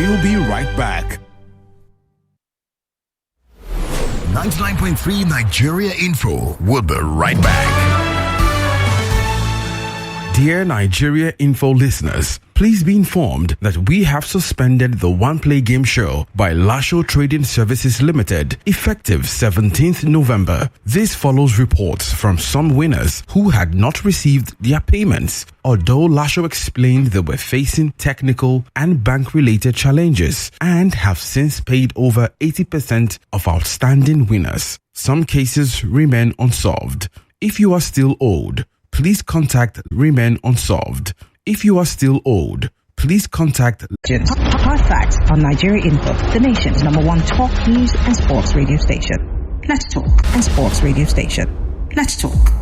We'll be right back. 99.3 Nigeria Info will be right back. Dear Nigeria Info listeners, please be informed that we have suspended the One Play Game Show by Lasho Trading Services Limited effective 17th November. This follows reports from some winners who had not received their payments, although Lasho explained they were facing technical and bank-related challenges and have since paid over 80% of outstanding winners. Some cases remain unsolved. If you are still owed, please contact Remain Unsolved. If you are still owed, please contact Hard Facts on Nigeria Info, the nation's #1 talk, news and sports radio station. Let's talk and sports radio station. Let's talk.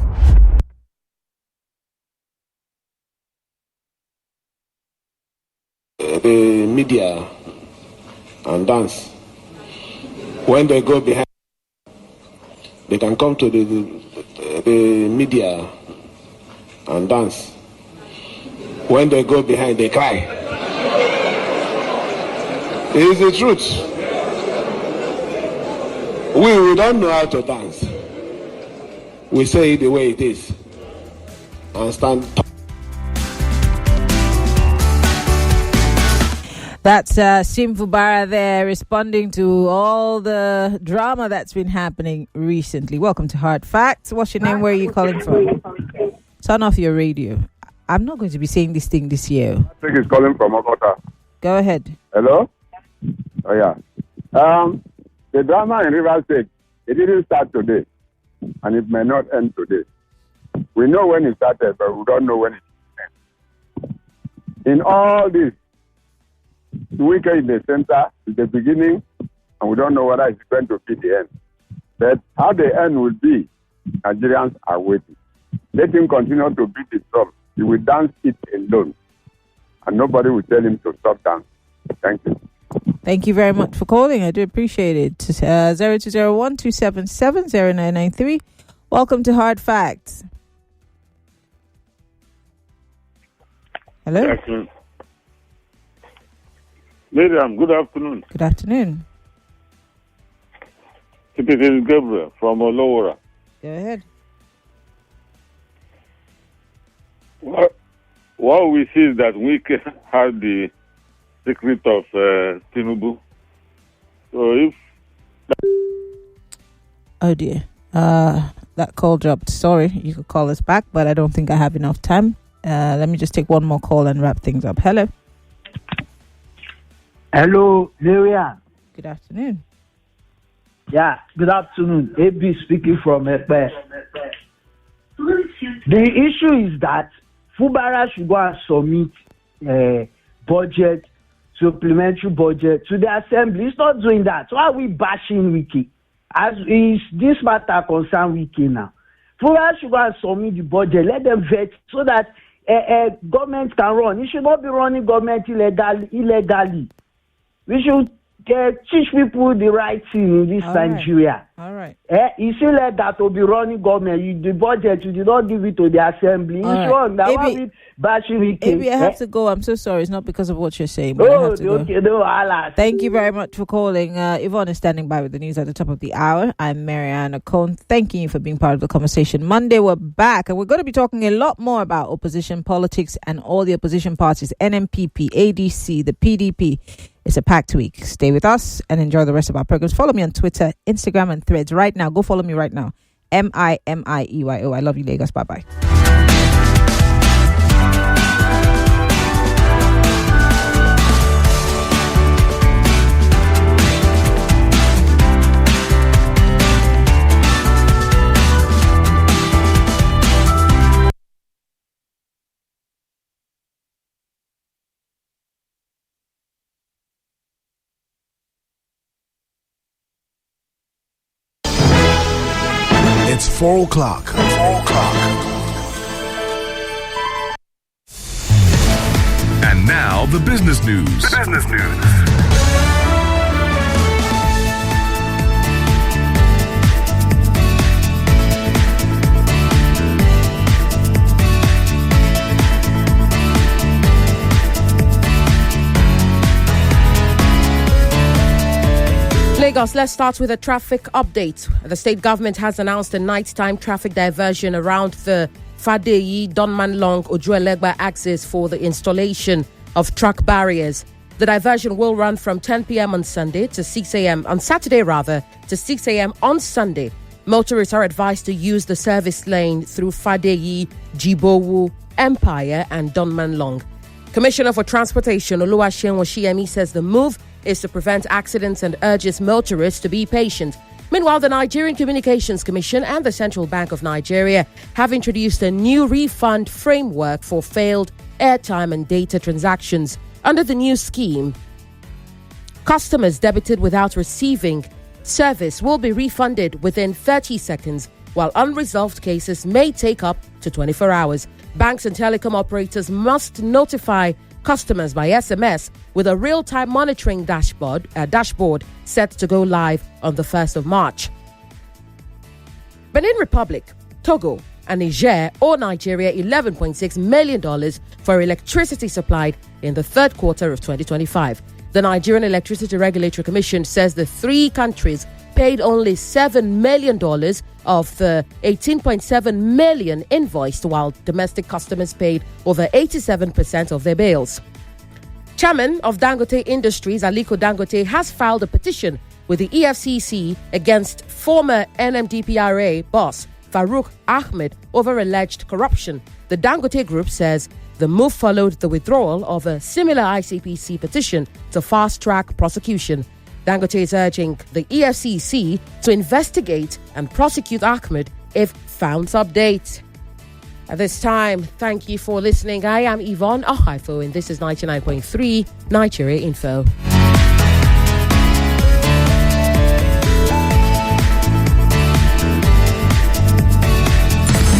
The media and dance, when they go behind, they can come to the media and dance. When they go behind, they cry. It is the truth. We don't know how to dance. We say it the way it is and stand. That's Sim Fubara there responding to all the drama that's been happening recently. Welcome to Hard Facts. What's your name? Where are you calling from? Turn off your radio. I'm not going to be saying this thing this year. I think it's calling from Okota. Go ahead. Hello? Oh, yeah. The drama in River State, it didn't start today, and it may not end today. We know when it started, but we don't know when it ends. In all this, the weekend in the center is the beginning, and we don't know whether it's going to be the end. But how the end will be, Nigerians are waiting. Let him continue to beat his drum. He will dance it alone, and nobody will tell him to stop dancing. Thank you. Thank you very much for calling. I do appreciate it. 0201-277-0993. Welcome to Hard Facts. Hello? Good afternoon. Miriam, good afternoon. Good afternoon. It is Gabriel from Olowora. Go ahead. What we see is that we have the secret of Tinubu. So if... Oh dear. That call dropped. Sorry, you could call us back, but I don't think I have enough time. Let me just take one more call and wrap things up. Hello. Hello, Maria. Good afternoon. Yeah, good afternoon. AB speaking from Ekpe. The issue is that Fubara should go and submit budget, supplementary budget to the assembly. It's not doing that. Why are we bashing Wiki? As is this matter concern Wiki now? Fubara should go and submit the budget. Let them vet so that government can run. It should not be running government illegally. We should teach people the right thing in this Nigeria. All right. You see like that to be running government. The budget, you did not give it to the assembly. It's wrong. That's why we bashing Maybe I have to go. I'm so sorry. It's not because of what you're saying. But I have to go. Thank you very much for calling. Yvonne is standing by with the news at the top of the hour. I'm Mariana Cohn. Thanking you for being part of the conversation. Monday, we're back, and we're going to be talking a lot more about opposition politics and all the opposition parties, NMPP, ADC, the PDP. It's a packed week. Stay with us and enjoy the rest of our programs. Follow me on Twitter, Instagram, and Threads right now. Go follow me right now. MIMIEYO. I love you, Lagos. Bye-bye. It's 4 o'clock. 4 o'clock. And now the business news. Lagos, let's start with a traffic update. The state government has announced a nighttime traffic diversion around the Fadeyi, Donman Long, Ojuelegba axis for the installation of truck barriers. The diversion will run from 10 p.m. on Sunday to 6 a.m. on Saturday, to 6 a.m. on Sunday. Motorists are advised to use the service lane through Fadeyi, Jibowu, Empire, and Donman Long. Commissioner for Transportation Oluwaseun Oshiemi says the move is to prevent accidents and urges motorists to be patient. Meanwhile, the Nigerian Communications Commission and the Central Bank of Nigeria have introduced a new refund framework for failed airtime and data transactions. Under the new scheme, customers debited without receiving service will be refunded within 30 seconds, while unresolved cases may take up to 24 hours. Banks and telecom operators must notify customers by SMS with a real-time monitoring dashboard set to go live on the 1st of March. Benin Republic, Togo, and Niger owe Nigeria $11.6 million for electricity supplied in the third quarter of 2025. The Nigerian Electricity Regulatory Commission says the three countries paid only $7 million of the $18.7 million invoiced, while domestic customers paid over 87% of their bills. Chairman of Dangote Industries, Aliko Dangote, has filed a petition with the EFCC against former NMDPRA boss Farouk Ahmed over alleged corruption. The Dangote Group says the move followed the withdrawal of a similar ICPC petition to fast-track prosecution. Dangote is urging the EFCC to investigate and prosecute Ahmed if found. Update. At this time, thank you for listening. I am Yvonne Ohaifo, and this is 99.3 Nigeria Info.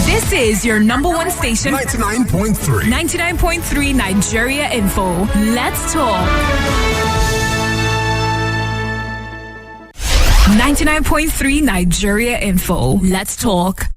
This is your number one station. 99.3. 99.3 Nigeria Info. Let's talk. 99.3 Nigeria Info. Let's talk.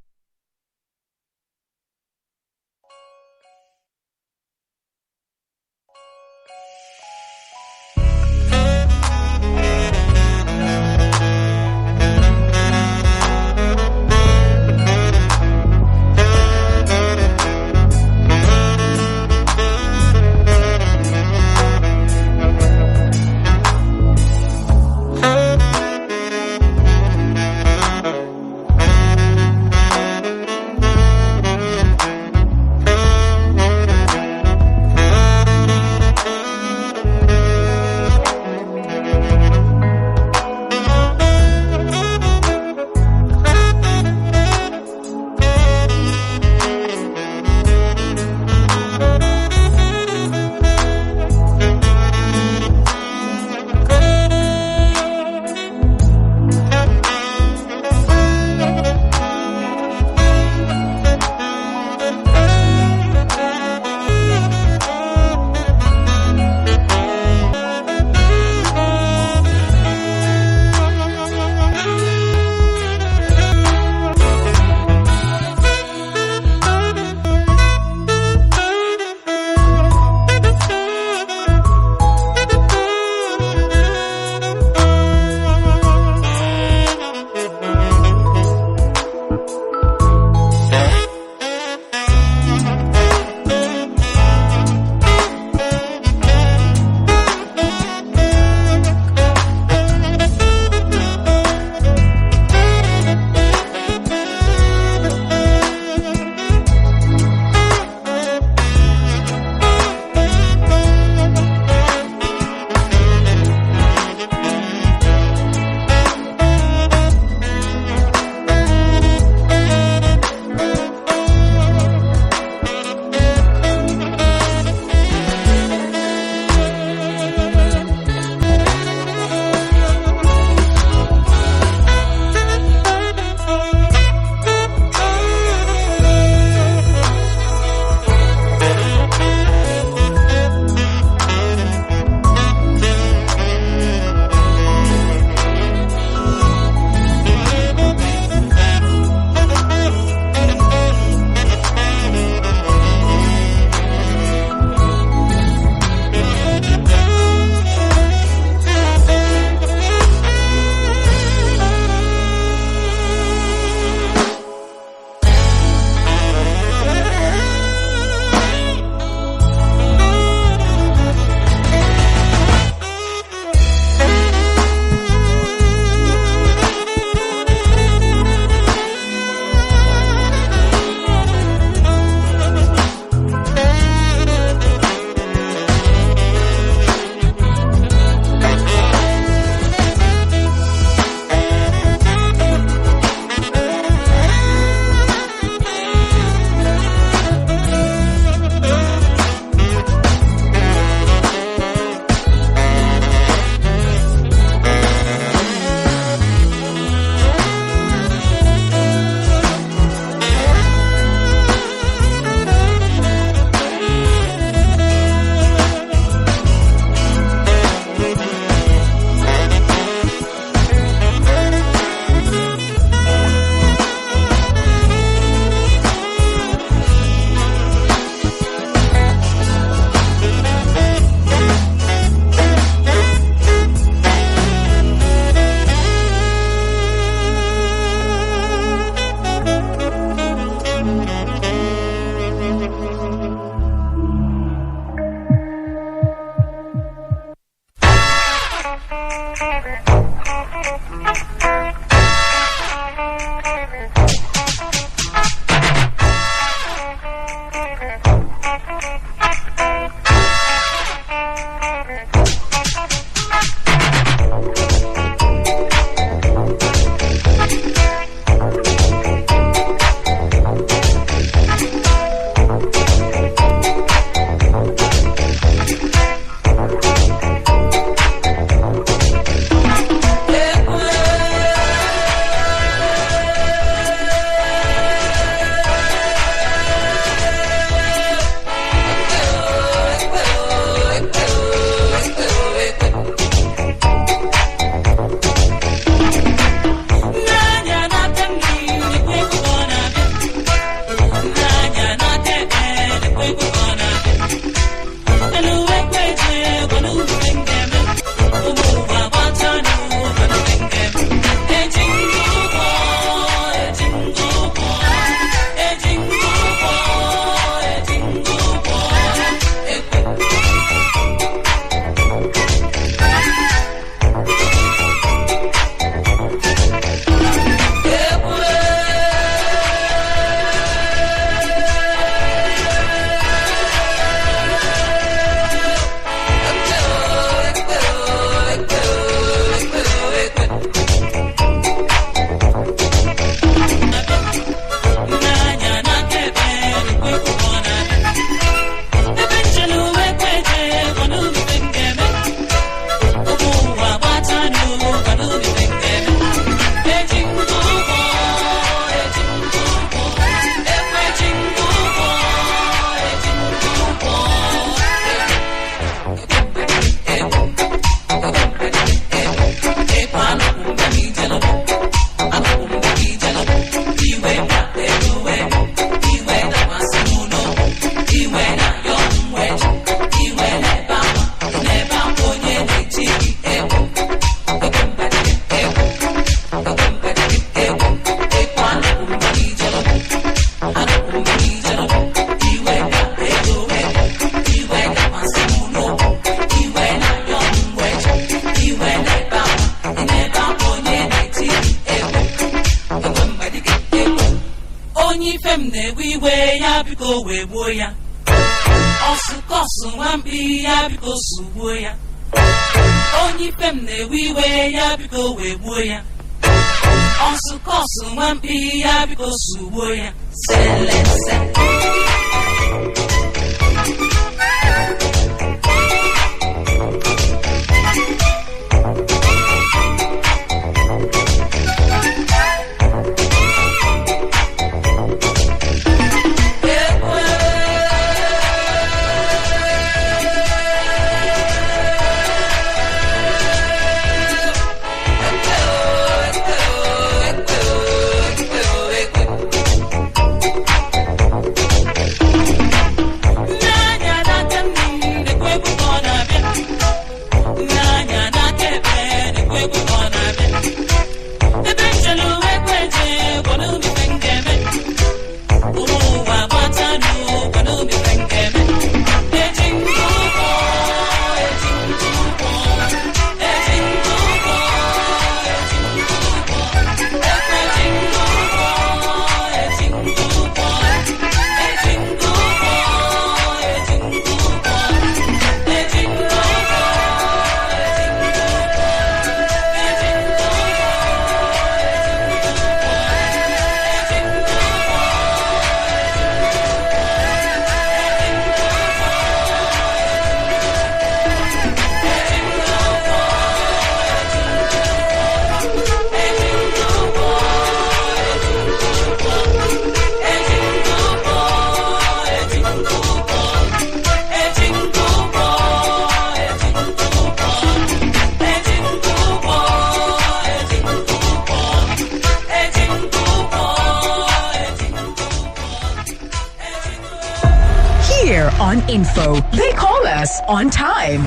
On info. They call us on time.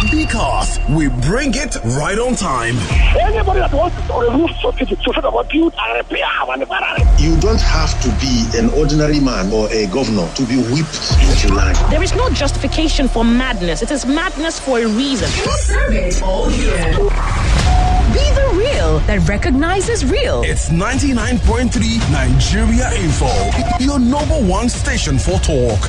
Because we bring it right on time. Anybody that wants to remove subsidy to set about build and repair our environment. You don't have to be an ordinary man or a governor to be whipped into line. There is no justification for madness. It is madness for a reason. We'll serve it all year. Be the real that recognizes real. It's 99.3 Nigeria Info, your number one station for talk.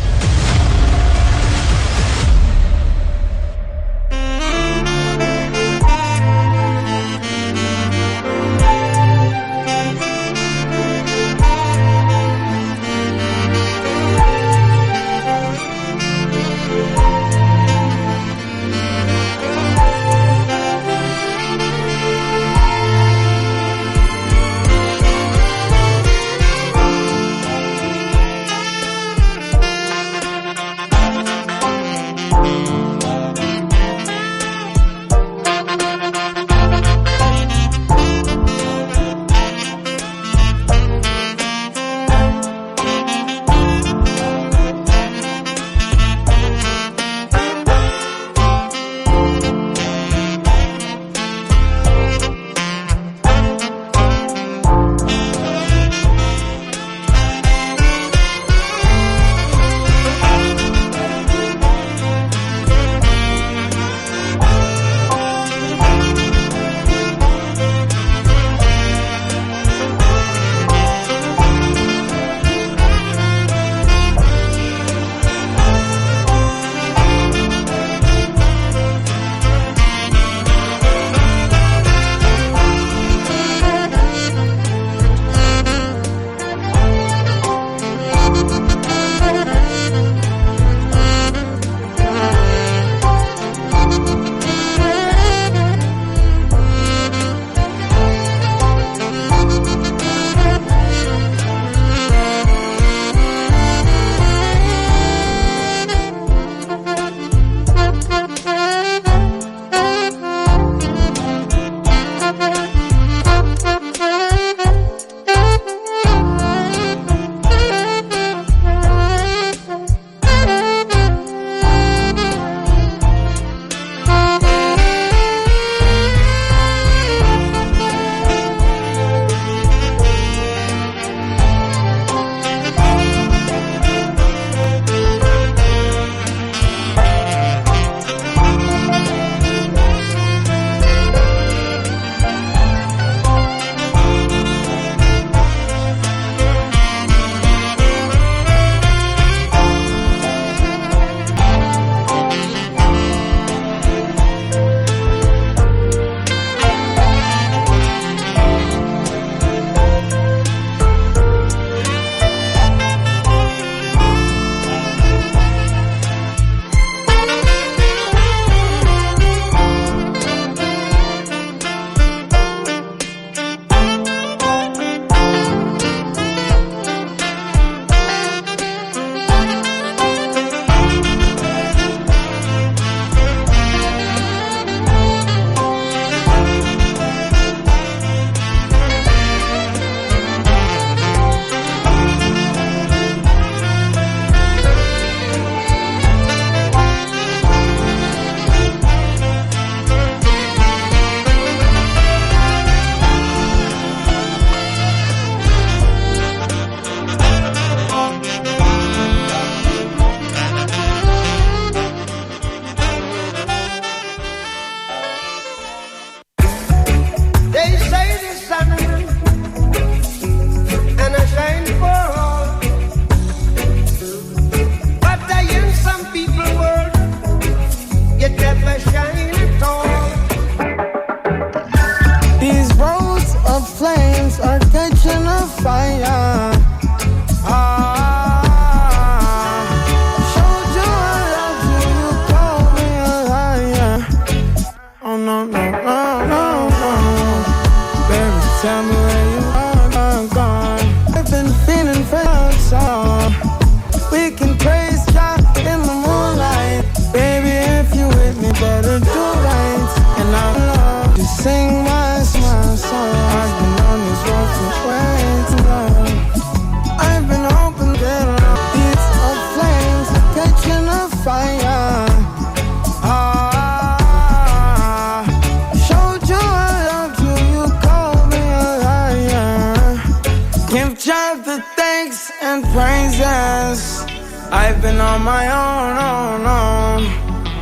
I've been on my own,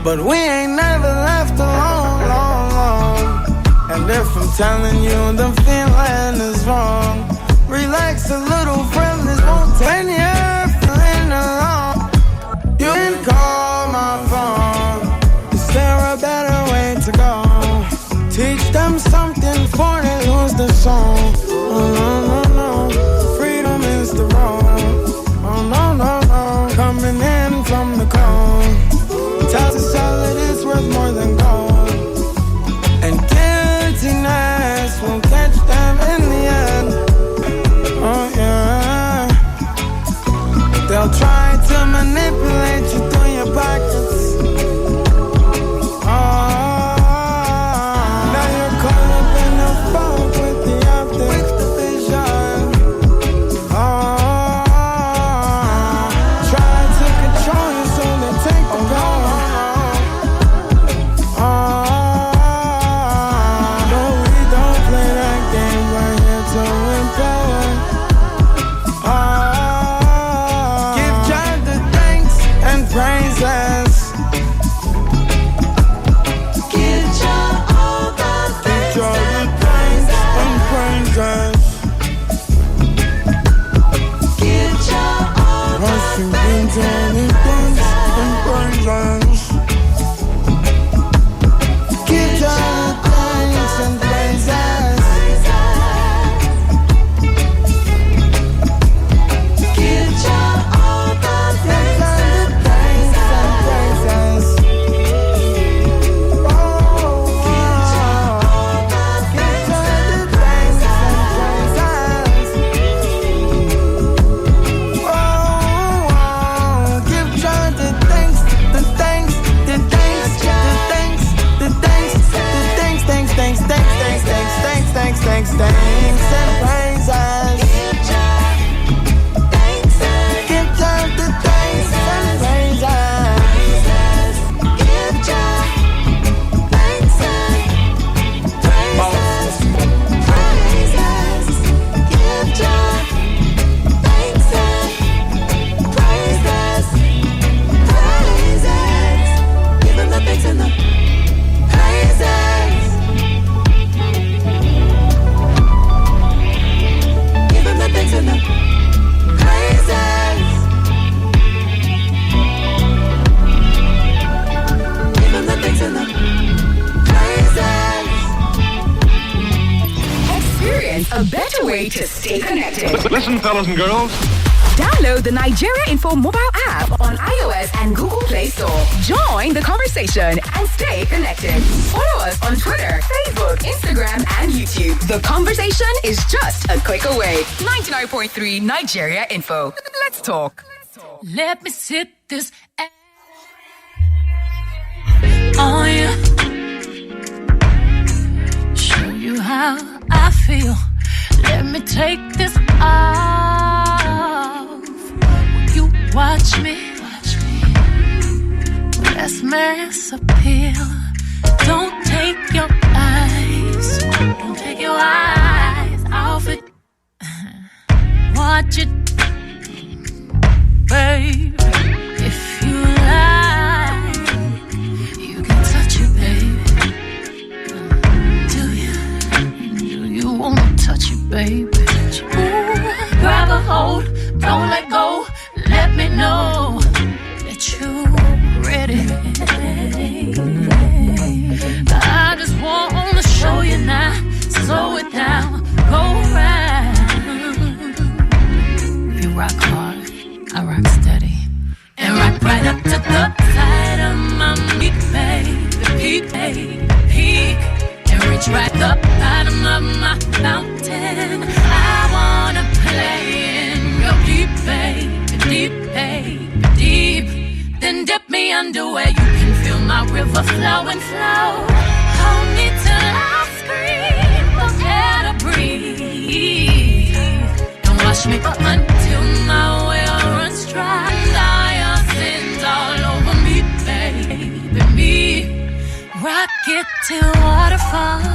but we ain't never left alone. And if I'm telling you the feeling is wrong, relax a little, friend, this won't take. When you're feeling alone, you can call my phone. Is there a better way to go? Teach them something before they lose the song. Oh, no, freedom is the road. Oh, no, coming in from the cold. Tells us all that it's worth more than gold. And guiltiness will catch them in the end. Oh, yeah. They'll try to manipulate you through your pockets. Listen, fellas and girls. Download the Nigeria Info mobile app on iOS and Google Play Store. Join the conversation and stay connected. Follow us on Twitter, Facebook, Instagram, and YouTube. The conversation is just a click away. 99.3 Nigeria Info. Let's talk. Let me sit this on you. Show you how I feel. Let me take this off. You watch me. Let's mass appeal. Don't take your eyes. Don't take your eyes off it. Watch it, babe. If you like, you can touch it, baby. Do you wanna touch it, baby? Ooh, grab a hold, don't let go. Let me know that you're ready. I just wanna show you now. Slow it down, go round. You rock hard, I rock steady. And rock right up to the side of my meat, baby. Peek, and reach right up out of my fountain. I wanna play in your deep, baby, deep. Then dip me under where you can feel my river flow and flow. Hold me till I scream for air to breathe. And wash me up until my well runs dry. Your sins all over me, baby, me. Rock it till waterfalls.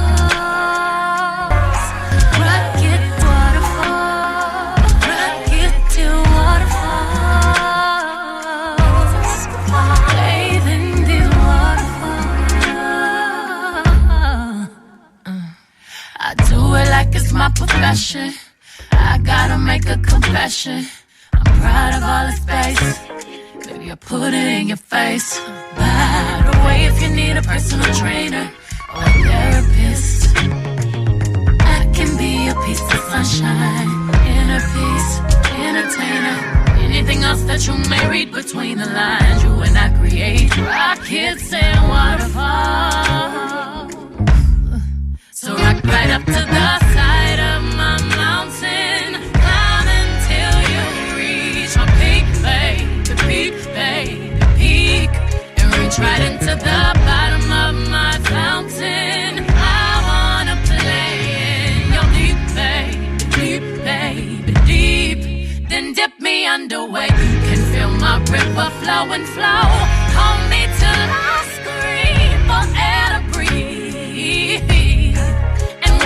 Rock it waterfalls. Rock it till waterfalls. my profession. I gotta make a confession. I'm proud of all the space. Baby, I put it in your face. By the way, if you need a personal trainer or a therapist, I can be a piece of sunshine, inner peace, entertainer. Anything else that you may read between the lines, you and I create rockets and waterfalls. So rock right up to the side of my mountain, climb until you reach my peak, baby, peak, baby, peak, and reach right into the bottom of my fountain. I wanna play in your deep, baby, deep. Then dip me underway. You can feel my river flow and flow. Hold me till I scream for air to breathe.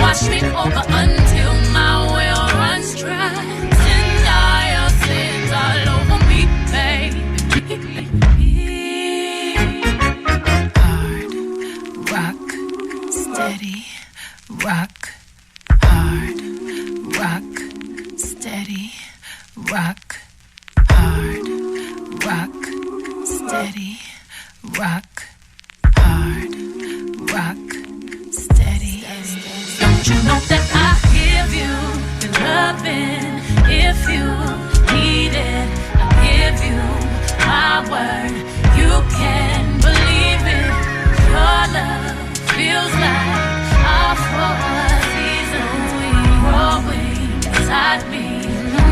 Wash me over until my well runs dry. Send all your sins all over me, baby. Hard, rock, steady, rock. Hard, rock, steady, rock. Hard, rock, steady, rock. Hard, rock, steady. Don't you know that I give you the loving? If you need it, I give you my word. You can believe it. Your love feels like our 4 seasons. We growing inside me.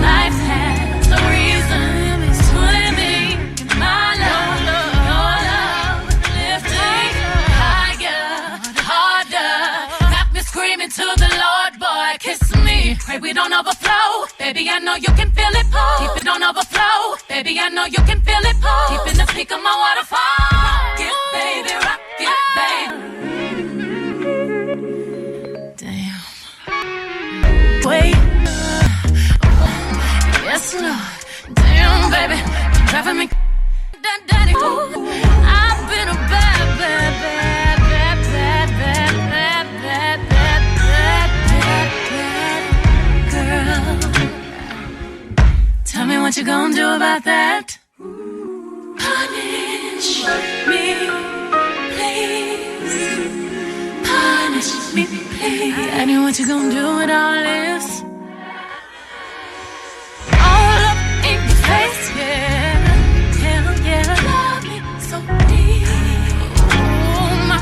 Life has a reason. Swimming in my love. Your love lifting higher, harder. Screaming to the Lord, boy, kiss me. Pray we don't overflow. Baby, I know you can feel it pour. Keep it on overflow. Baby, I know you can feel it pour. Keeping the peak of my waterfall. Rock it, baby, rock it, baby. Damn. Wait. Yes, Lord. Damn, baby. You're driving me daddy. I've been a bad, bad, bad, bad, bad, bad, bad, bad, bad, bad, bad, girl. Tell me what you gonna do about that. Punish me, please. Punish me, please. I know what you gonna do with all this. All up in your face, yeah. Hell yeah. Love me so deep. Oh, my,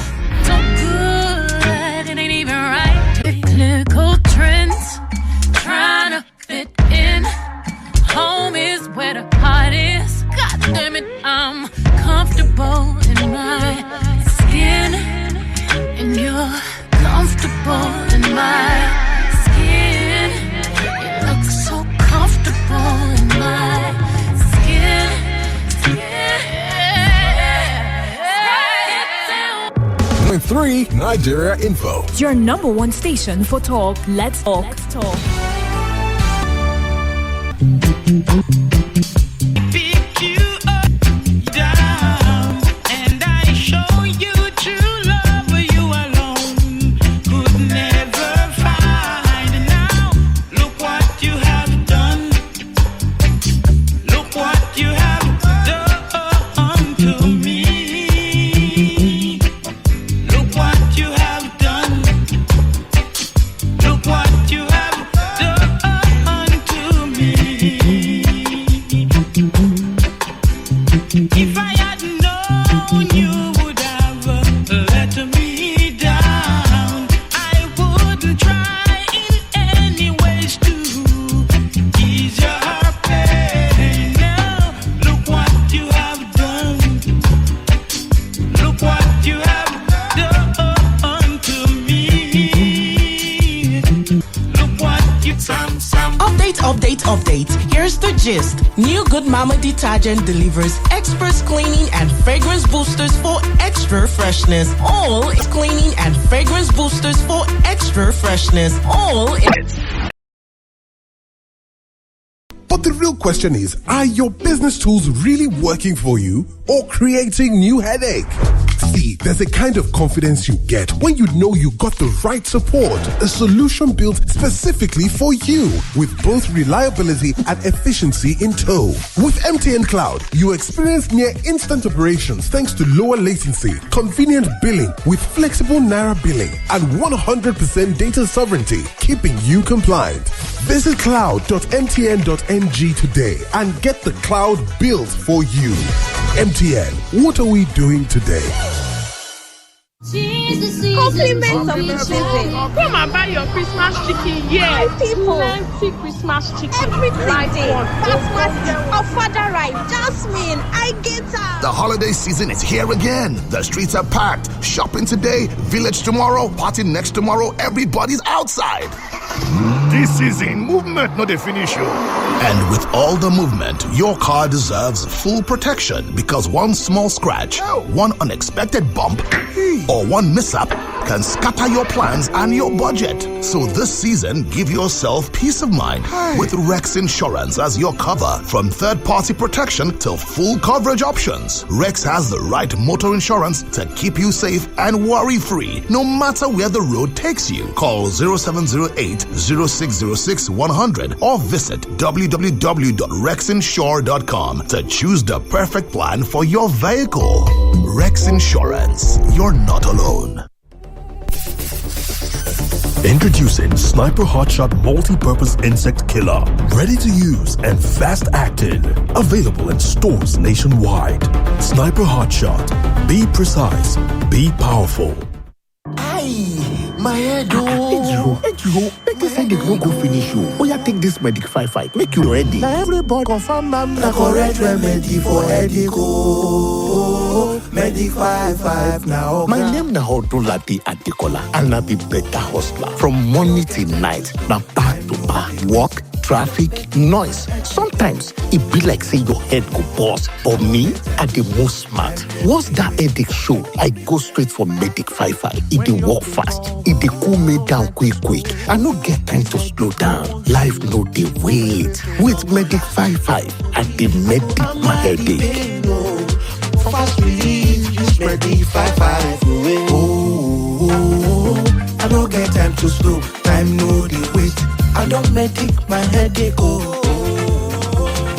so good. It ain't even right. Technical trends, trying to fit in. Home is where the heart is. God damn it, I'm comfortable in my skin, and you're comfortable in my skin. It looks so comfortable in my skin. 3 Nigeria Info. Your number one station for talk. Let's talk. Pick you up, down, and I show you true love. You alone could never find. Now look what you have done. Look what you have done to me. Look what you have done. Look what you have done to me. If I had known you would have let me down, I wouldn't try in any ways to ease your pain. Now, look what you have done. Look what you have done to me. Look what you Update. Here's the gist. New Good Mama detergent delivers express cleaning and fragrance boosters for extra freshness. All is cleaning and fragrance boosters for extra freshness. All is... But the real question is, are your business tools really working for you or creating new headache? See, there's a kind of confidence you get when you know you got the right support, a solution built specifically for you with both reliability and efficiency in tow. With MTN Cloud, you experience near instant operations thanks to lower latency, convenient billing with flexible Naira billing, and 100% data sovereignty, keeping you compliant. Visit cloud.mtn.ng today and get the cloud built for you. MTN, what are we doing today? Compliments of the season. Come and buy your Christmas chicken here. People. Plenty Christmas chicken. Everything Right day. one. Basmati, Ofada rice, Jasmine, I get her. The holiday season is here again. The streets are packed. Shopping today, village tomorrow, party next tomorrow. Everybody's outside. This season, movement not the finish you. And with all the movement, your car deserves full protection because one small scratch, one unexpected bump, or one mishap can scatter your plans and your budget. So this season, give yourself peace of mind with Rex Insurance as your cover. From third-party protection till full coverage options, Rex has the right motor insurance to keep you safe and worry-free, no matter where the road takes you. Call 0708 0606 100 or visit www.rexinsure.com to choose the perfect plan for your vehicle. Rex Insurance. You're not alone. Introducing Sniper Hotshot Multi-Purpose Insect Killer. Ready to use and fast acting. Available in stores nationwide. Sniper Hotshot. Be precise. Be powerful. My head, oh. Make this headache no go finish you. Oh, yeah, take this Medic 5-5. Make you ready. Now everybody confirm I'm the correct remedy for headache, oh. Medic 5-5 now. My name na Odunlade Adekola, and I be better hustler. From morning till night, na back to back. Work, traffic, noise. Sometimes it be like say your head go burst. But me, I the most smart. Once that headache show, I go straight for Medic 5-5. It dey work fast. It dey cool me down quick. I no get time to slow down. Life no dey wait. With Medic 5-5, I dey medic my headache. Fast relief, use Medic 5-5. Oh, I no get time to slow. Time no dey wait. I don't medic my headache, oh.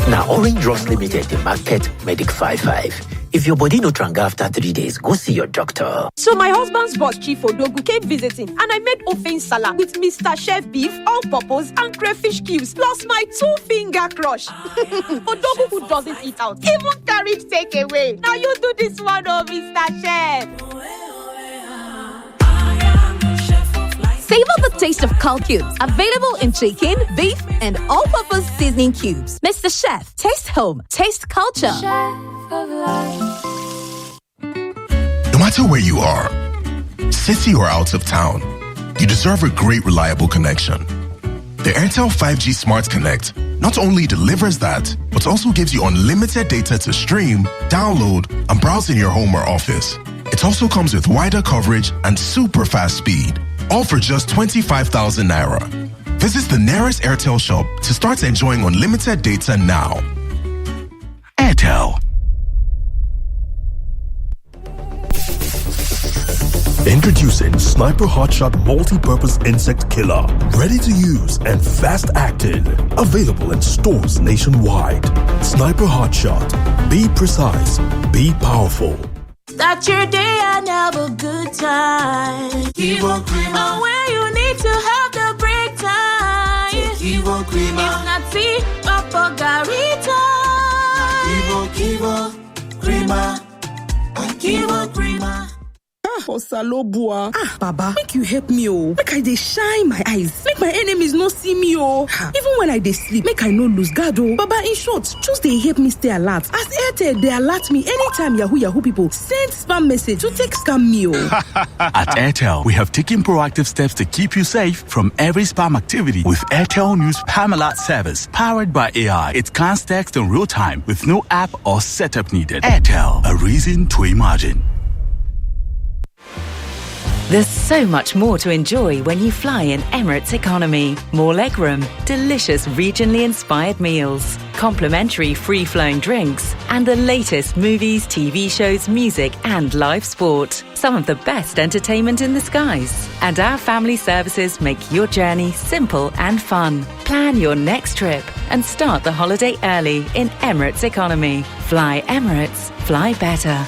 Now, Orange Drugs Limited, the market Medic 5-5. If your body no tranga after 3 days, go see your doctor. So my husband's boss, Chief Odogu, came visiting, and I made ofen salad with Mr. Chef beef, all-purpose, and crayfish cubes, plus my 2-finger crush. Odogu, who doesn't eat out, even carried takeaway. Now you do this one, oh, Mr. Chef. Savor the taste of Carl Cubes. Available in chicken, beef, and all-purpose seasoning cubes. Mr. Chef, taste home, taste culture. No matter where you are, city or out of town, you deserve a great, reliable connection. The Airtel 5G Smart Connect not only delivers that, but also gives you unlimited data to stream, download, and browse in your home or office. It also comes with wider coverage and super fast speed. All for just 25,000 Naira. Visit the nearest Airtel shop to start enjoying unlimited data now. Airtel. Introducing Sniper Hotshot Multi-Purpose Insect Killer. Ready to use and fast acting. Available in stores nationwide. Sniper Hotshot. Be precise. Be powerful. Start your day and have a good time. Kivo Krima. Where you need to have the break time. Kivo Krima. If not tea, Papa Garita. Kivo Krima. Kivo Krima. Osalobua. Baba, make you help me, oh. Make I dey shine my eyes. Make my enemies no see me, oh. Even when I dey sleep, make I no lose guard, oh. Baba, in short, just dey help me stay alert. As Airtel, they alert me anytime Yahoo people send spam message to take scam me, oh. At Airtel, we have taken proactive steps to keep you safe from every spam activity with Airtel News Spam Alert service powered by AI. It scans text in real time with no app or setup needed. Airtel, a reason to imagine. There's so much more to enjoy when you fly in Emirates Economy. More legroom, delicious regionally inspired meals, complimentary free-flowing drinks, and the latest movies, TV shows, music, and live sport. Some of the best entertainment in the skies. And our family services make your journey simple and fun. Plan your next trip and start the holiday early in Emirates Economy. Fly Emirates, fly better.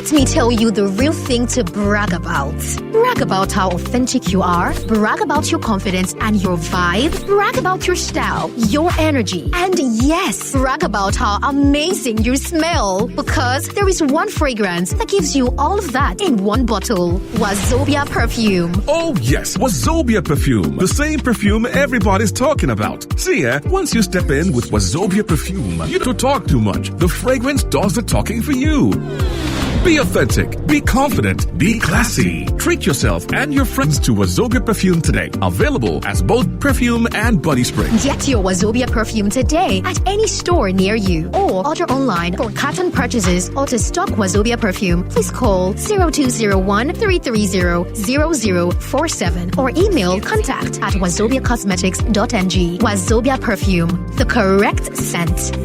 Let me tell you the real thing to brag about. Brag about how authentic you are. Brag about your confidence and your vibe. Brag about your style, your energy. And yes, brag about how amazing you smell. Because there is one fragrance that gives you all of that in one bottle. Wazobia perfume. Oh yes, Wazobia perfume. The same perfume everybody's talking about. See, once you step in with Wazobia perfume, you don't talk too much. The fragrance does the talking for you. Be authentic, be confident, be classy. Treat yourself and your friends to Wazobia perfume today. Available as both perfume and body spray. Get your Wazobia perfume today at any store near you or order online for carton purchases or to stock Wazobia perfume. Please call 0201-330-0047 or email contact@wazobiacosmetics.ng. Wazobia perfume, the correct scent.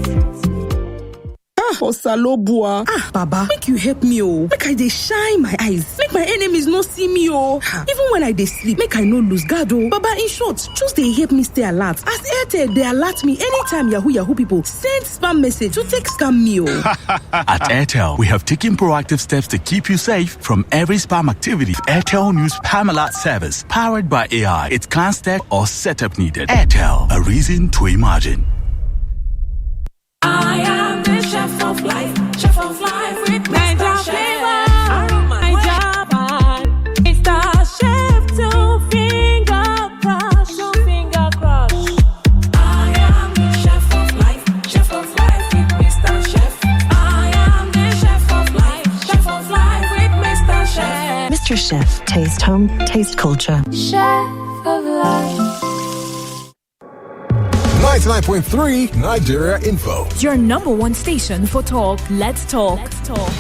Osalobua. Baba, make you help me, oh. Make I dey shine my eyes. Make my enemies no see me, oh. Even when I dey sleep, make I no lose guard, oh. Baba, in short, just dey help me stay alert. As Airtel, they alert me anytime Yahoo people send spam message to take scam me, oh. At Airtel, we have taken proactive steps to keep you safe from every spam activity. Airtel News Spam Alert Service, powered by AI. It can't stack or setup needed. Airtel, a reason to imagine. I am the chef of life with Mr. Chef. My job, Mr. Chef, to finger crush. I am the chef of life with Mr. Chef. I am the chef of life with Mr. Chef. Mr. Chef, taste home, taste culture. Chef of life. 99.3 Nigeria Info. Your number one station for talk. Let's talk. Let's talk.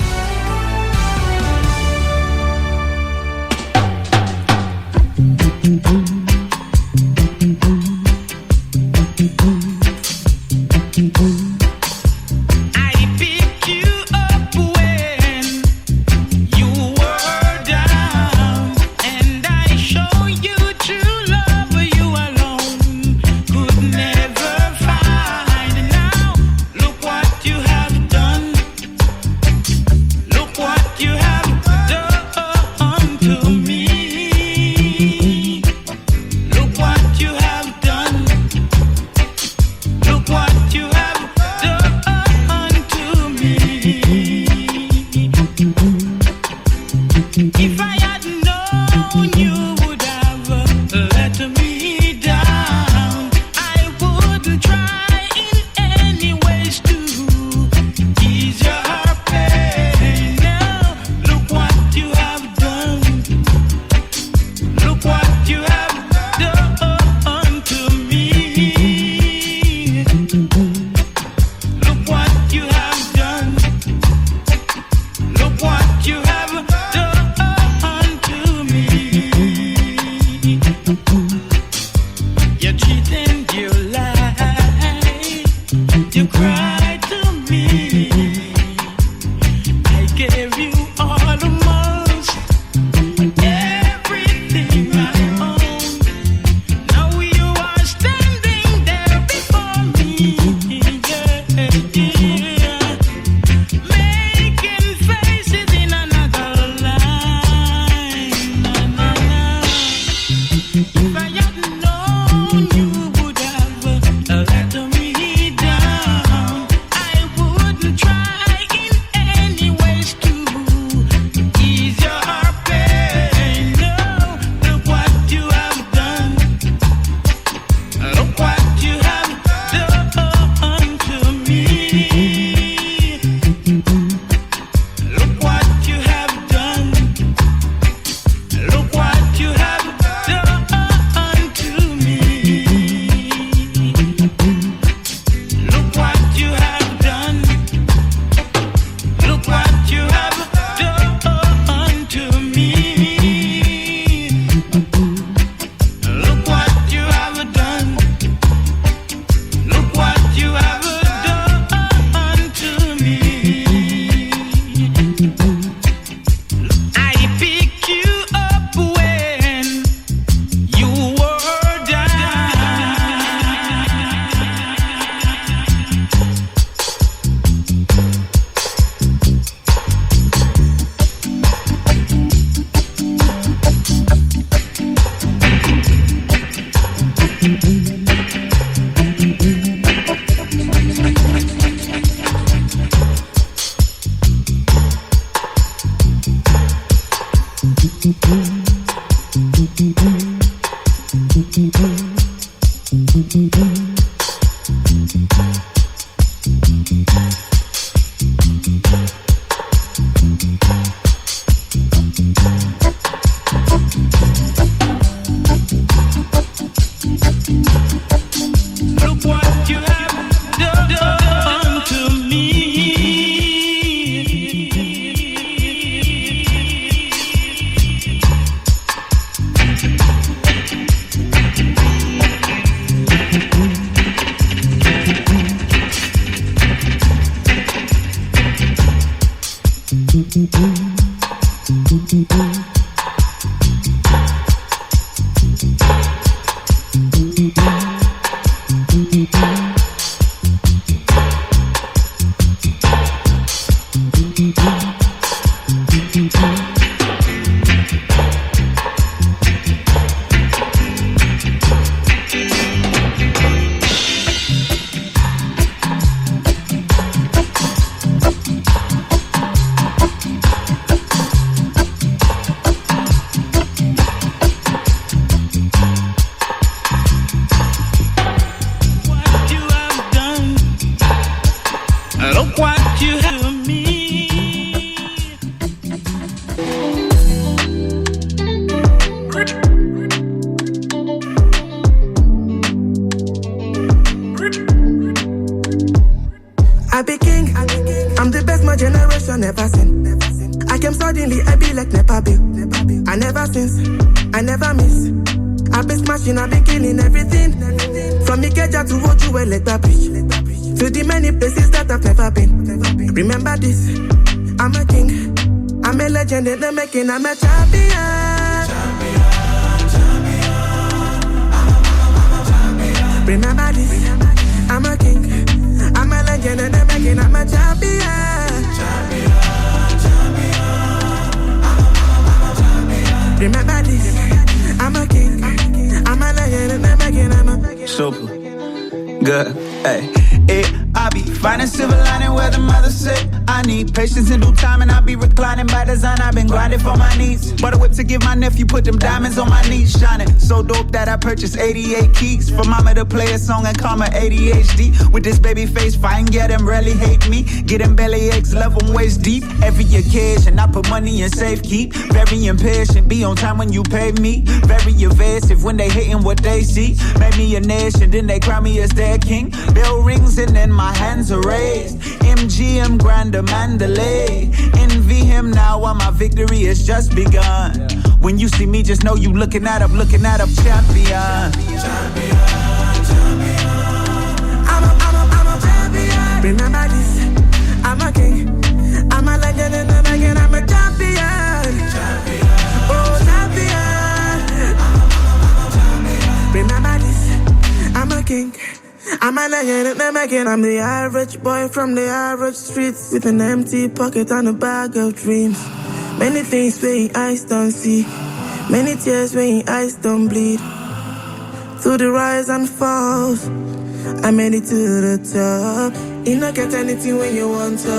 I'm a champion. Remember this, I'm a king. I'm a legend and I'm making. I'm a champion. Remember this, I'm a king. I'm a legend and I'm making. I'm a super good. Hey, I be finding silver lining where the mother said I need patience in due time, and I be reclining by design. I've been grinding for my needs. Bought a whip to give my nephew, put them diamonds on my knees, shining so dope that I purchased 88 keys for mama to play a song and call my ADHD. With this baby face, fine, yeah, them really hate me. Get them belly aches, love them waist deep. Every occasion, I put money in safe keep. Very impatient, be on time when you pay me. Very evasive when they hating what they see. Made me a nation, then they crown me as their king. Bell rings and then my hands are raised. MGM Grander Mandalay. Envy him now while my victory has just begun. When you see me, just know you looking at up, champion. I'm a champion. Remember this, I'm a king. I'm a legend and I'm again. I'm a champion. Oh, champion. Remember this, I'm a king. I'm a legend and I'm again. I'm the average boy from the average streets with an empty pocket and a bag of dreams. Many things where your eyes don't see, many tears where your eyes don't bleed. Through the rise and falls, I made it to the top. You don't get anything when you want to.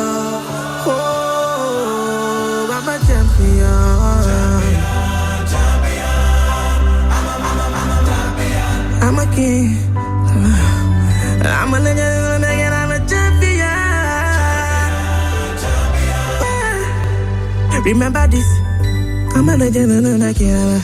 Oh, I'm a champion. I'm a king. I'm a legend and I'm a champion. Remember this, I'm a legend and I'm a king.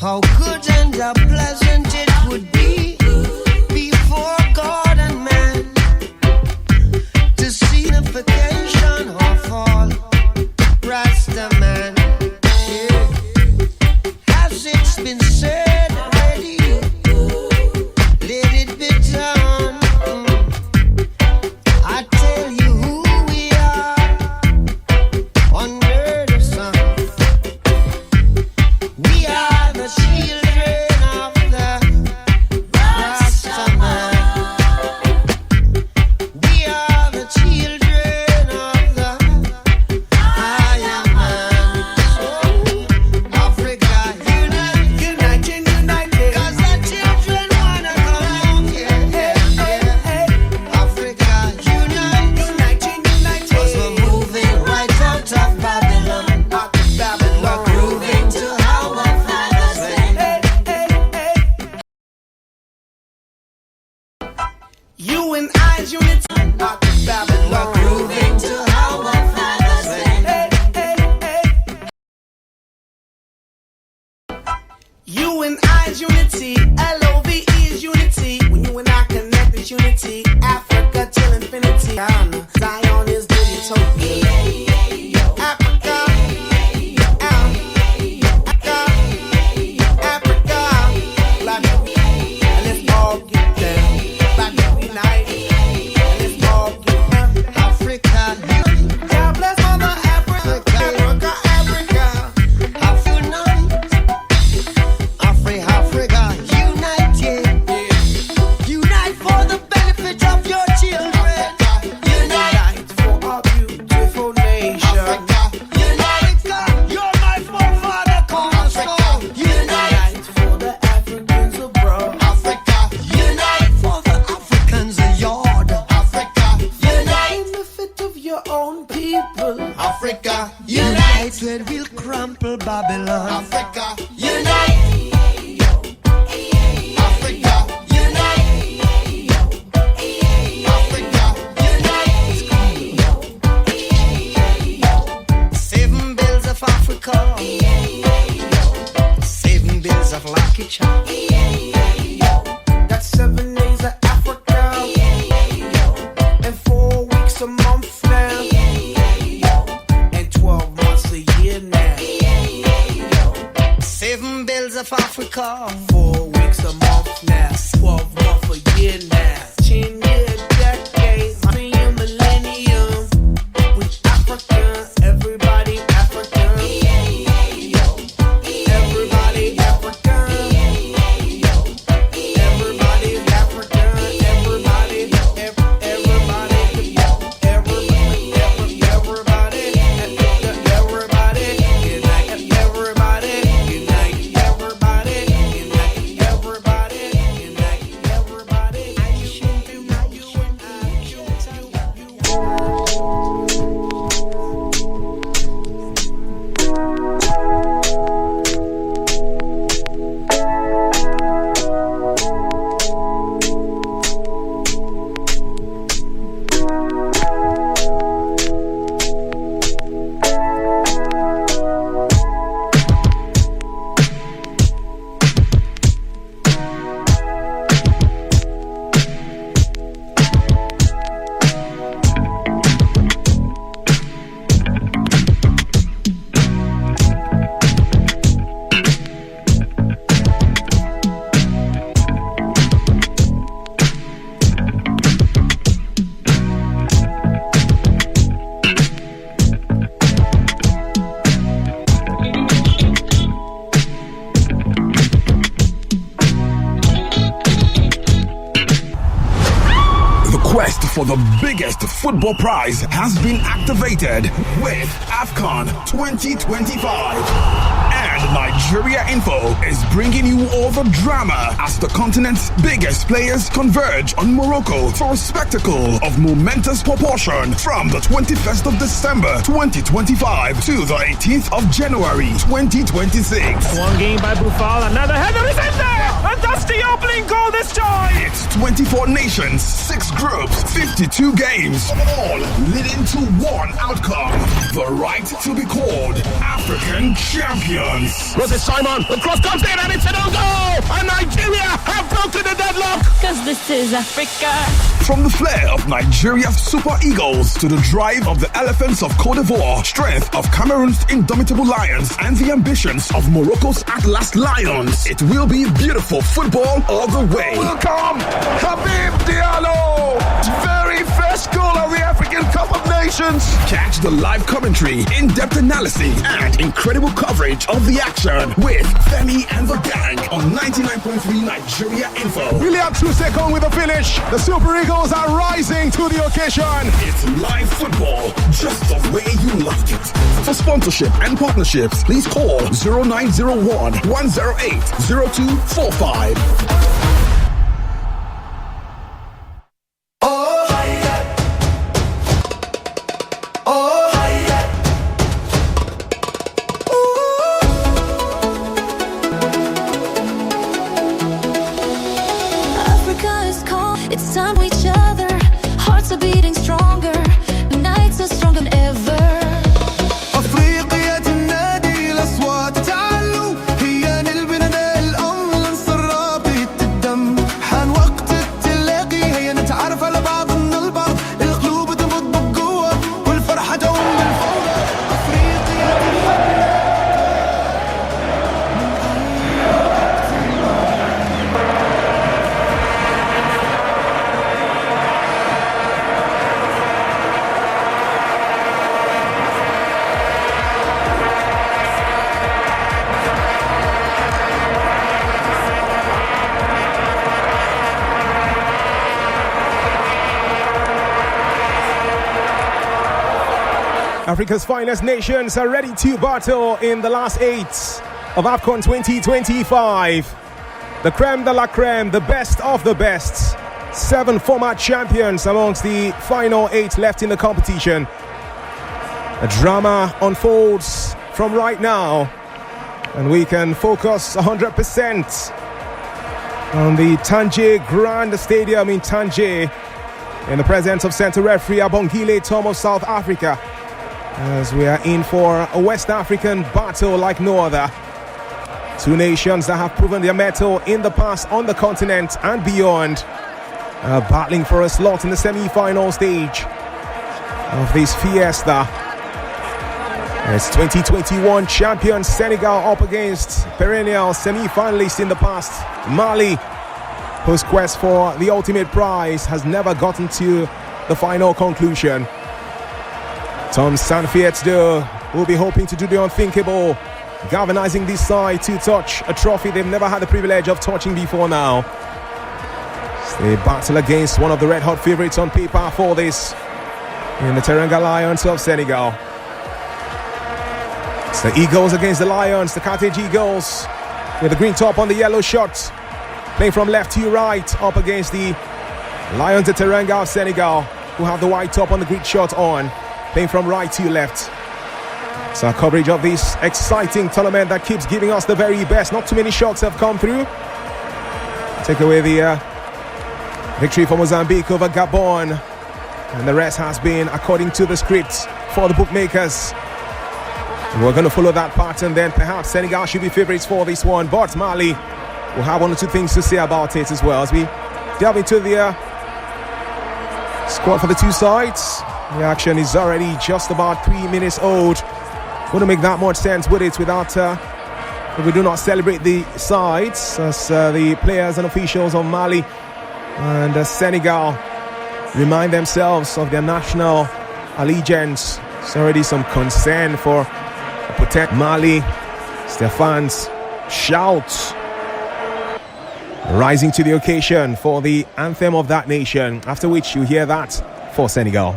how good and how pleasant it would be before God and man to see the vacation of all Rasta man. Yeah. Has it been said already? Let it be done. I tell you who we are under the sun. We are the children of the Rasta man. We are the children of the higher man. So Africa, unite, united. 'Cause the children wanna come home. Yeah. Africa, unite, united. 'Cause we're moving right out of Babylon. We're grooving to our father's land. You and I's unity. We're grooving to our father's land. You and I's unity. LOVE is unity. When you and I connect, it's unity. Africa till infinity. Zion is the utopia. Africa. Africa. Black and let's all get down. Black unite. Let's all get down. Africa, God bless Mother Africa. Africa. Africa, unite, yeah. Unite for the benefit of your children. Unite for our beautiful nation. Africa, unite. You're my forefather cornerstone. Unite for the Africans abroad. Africa, unite for the Africans yard. Africa, unite Benefit of your own people. Africa, unite when we'll crumple Babylon. Africa, unite. Africa, unite. Africa, unite. 7 bills of Africa. 7 bills of Lucky Charm. That's 7 days of Africa. And 4 weeks a month now. And 12 months a year now. 7 bills of Africa. 4 weeks a month now. 12 months a year now. 10-year decade. 3 millennium. We African. Everybody African. Everybody African. Everybody's African. Everybody. Everybody. Unite. Everybody. Unite. Everybody. for the biggest football prize has been activated with AFCON 2025. And Nigeria Info is bringing you all the drama as the continent's biggest players converge on Morocco for a spectacle of momentous proportion from the 21st of December 2025 to the 18th of January 2026. One game by Buffal, another header is in there! And that's the opening goal this time! It's 24 nations, 6 groups, 52 games, all leading to one outcome. the right to be called African champions. Rosie Simon, the cross comes in and it's an own goal! And Nigeria have broken the deadlock! Cause this is Africa. From the flair of Nigeria's Super Eagles to the drive of the Elephants of Cote d'Ivoire, strength of Cameroon's indomitable Lions, and the ambitions of Morocco's Atlas Lions, it will be beautiful football all the way. Welcome, Habib Diallo! Very first goal of the African Cup of Nations! Catch the live commentary, in-depth analysis, and incredible coverage of the action with Femi and the gang on 99.3 Nigeria Info. William Trusecon with a finish. The Super Eagles are rising to the occasion. It's live football, just the way you like it. For sponsorship and partnerships, please call 0901 108 0245. Africa's finest nations are ready to battle in the last 8 of AFCON 2025. The creme de la creme, the best of the best. 7 former champions amongst the final 8 left in the competition. The drama unfolds from right now, and we can focus 100% on the Tangier Grand Stadium in Tangier in the presence of Centre Referee Abongile Tom of South Africa, as we are in for a West African battle like no other. 2 nations that have proven their mettle in the past on the continent and beyond, battling for a slot in the semi-final stage of this fiesta. It's 2021 champion Senegal up against perennial semi-finalists in the past, Mali, whose quest for the ultimate prize has never gotten to the final conclusion. Tom Sanfietz will be hoping to do the unthinkable, galvanizing this side to touch a trophy they've never had the privilege of touching before now. They battle against one of the red-hot favorites on paper for this, in the Teranga Lions of Senegal. It's the Eagles against the Lions, the Carthage Eagles, with the green top on the yellow shirt, playing from left to right, up against the Lions of Teranga of Senegal, who have the white top on the green shirt on, playing from right to left. So our coverage of this exciting tournament that keeps giving us the very best. Not too many shots have come through. Take away the victory for Mozambique over Gabon, and the rest has been according to the script for the bookmakers. And we're going to follow that pattern then. Perhaps Senegal should be favourites for this one, but Mali will have 1 or 2 things to say about it as well, as we delve into the squad for the 2 sides. The action is already just about 3 minutes old. Wouldn't make that much sense, would it, without if we do not celebrate the sides, as the players and officials of Mali and Senegal remind themselves of their national allegiance. There's already some concern for protect Mali. Their fans shout, rising to the occasion for the anthem of that nation, after which you hear that for Senegal.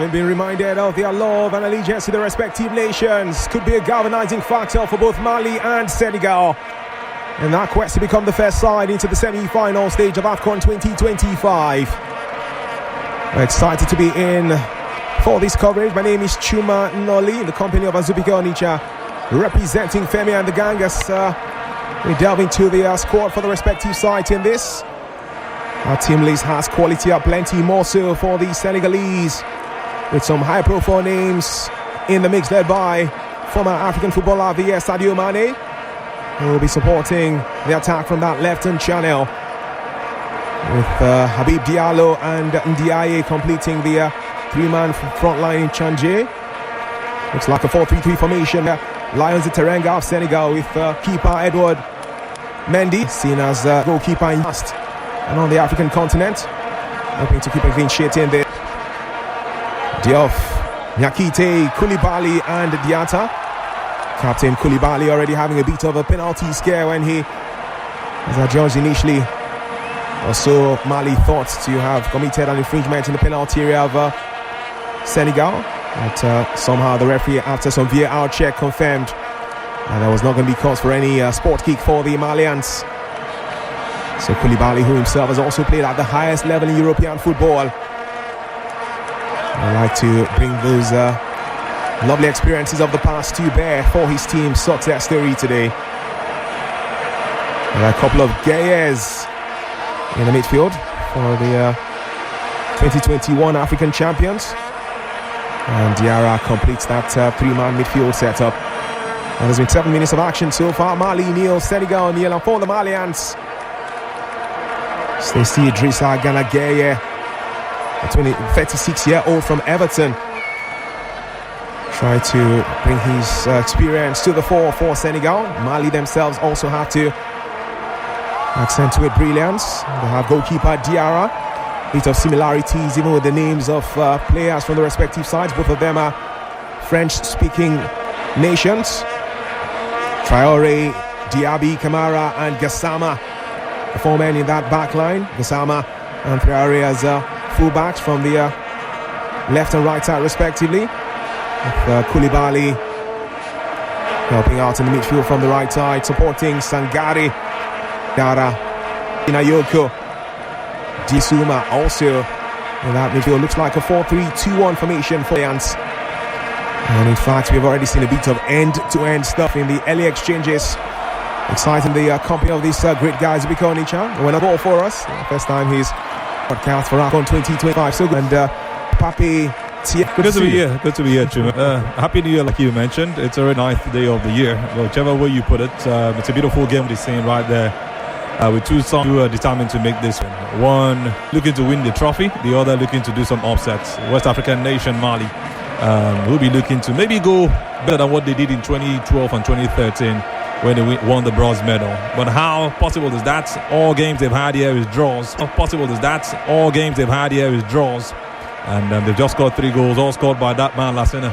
having been reminded of their love and allegiance to their respective nations, could be a galvanizing factor for both Mali and Senegal in that quest to become the first side into the semi-final stage of AFCON 2025. We're excited to be in for this coverage. My name is Chuma Noli, in the company of Azubike Onicha, representing Femi and the gang as we delve into the squad for the respective sides in this. Our team list has quality up plenty, more so for the Senegalese, with some high-profile names in the mix, led by former African footballer of the year, Sadio Mane, who will be supporting the attack from that left-hand channel, with Habib Diallo and Ndiaye completing the three-man front line in Changé. Looks like a 4-3-3 formation. Lions de Teranga of Senegal, with keeper Edward Mendy, seen as goalkeeper in past and on the African continent, hoping to keep a clean sheet in there. Diop, Nyakite, Koulibaly and Diatta. Captain Koulibaly already having a bit of a penalty scare when he was adjudged initially. Also, Mali thought to have committed an infringement in the penalty area of Senegal, but somehow the referee, after some VAR check, confirmed that there was not going to be cause for any sport kick for the Malians. So Koulibaly, who himself has also played at the highest level in European football, would like to bring those lovely experiences of the past to bear for his team's success story today. And a couple of Gayes in the midfield for the 2021 African champions. And Diarra completes that three-man midfield setup. And there's been 7 minutes of action so far. Mali nil, Senegal nil, and for the Malians, Stacey Idrissa Gana Gueye, a 36-year-old from Everton, try to bring his experience to the fore for Senegal. Mali themselves also have to accentuate brilliance. They have goalkeeper Diarra. Bit of similarities even with the names of players from the respective sides. Both of them are French-speaking nations. Traoré, Diaby, Kamara and Gassama, the four men in that back line. Gassama and Traoré as fullbacks from the left and right side respectively, with Koulibaly helping out in the midfield from the right side, supporting Sangare, Dara, Inayoko, Disuma also in that midfield. Looks like a 4-3-2-1 formation for Lions. And in fact, we've already seen a bit of end-to-end stuff in the early exchanges. Exciting the company of these great guys, Biko Onicha. When a ball for us, first time he's podcast for AFCON 2025. So good. And Papi Tia. Good to be here. Good to be here, Chuma. Happy New Year, like you mentioned. It's already 9th day of the year. Whichever way you put it, it's a beautiful game we're seeing right there. With two songs who are determined to make this win. One looking to win the trophy, the other looking to do some upsets. West African nation Mali will be looking to maybe go better than what they did in 2012 and 2013 when they won the bronze medal. But how possible is that? All games they've had here is draws. How possible is that? All games they've had here is draws. And they've just scored 3 goals, all scored by that man, Lassina.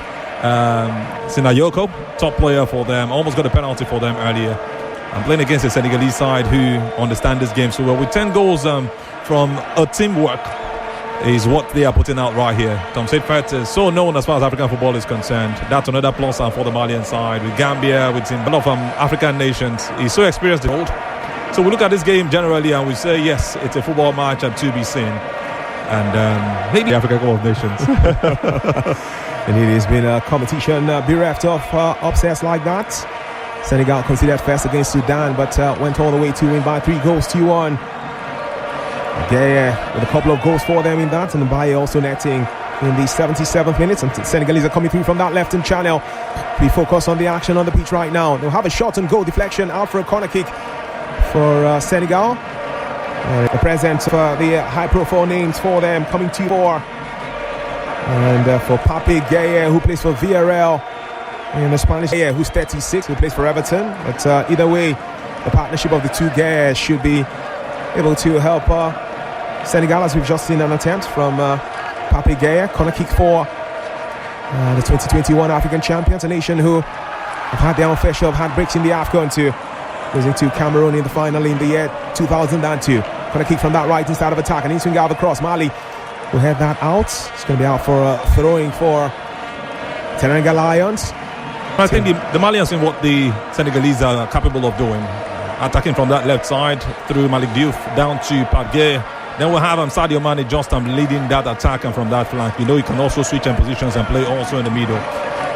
Sinayoko, top player for them, almost got a penalty for them earlier. I'm playing against a Senegalese side who understand this game so well. With 10 goals from a teamwork is what they are putting out right here. Tom Seifert is so known as far as African football is concerned. That's another plus for the Malian side. With Gambia, with a lot of African nations, he's so experienced. So we look at this game generally and we say, yes, it's a football match and to be seen. And maybe the African Cup of Nations. And it has been a competition bereft of upsets like that. Senegal considered first against Sudan, but went all the way to win by 3-1. Gueye with a couple of goals for them in that, and Mbaye also netting in the 77th minute. And Senegalese are coming through from that left-hand channel. We focus on the action on the pitch right now. They'll have a shot and goal deflection out for a corner kick for Senegal. The presence of the high-profile names for them coming to 4. And for Papi Gueye, who plays for Villarreal in the Spanish, Gueye, who's 36, who plays for Everton. But either way, the partnership of the two Gueye should be able to help Senegal, as we've just seen an attempt from Papi Gueye. Corner kick for the 2021 African champions, a nation who have had their own fair share of handbrakes in the AFCON to losing to Cameroon in the final in the year 2002. Corner kick from that right inside of attack, and in swing out of the cross. Mali will head that out. It's going to be out for throwing for Teranga Lions. I think the Malians in what the Senegalese are capable of doing. Attacking from that left side through Malik Diouf down to Padgay. Then we'll have Sadio Mane just leading that attack, and from that flank, you know, he can also switch in positions and play also in the middle.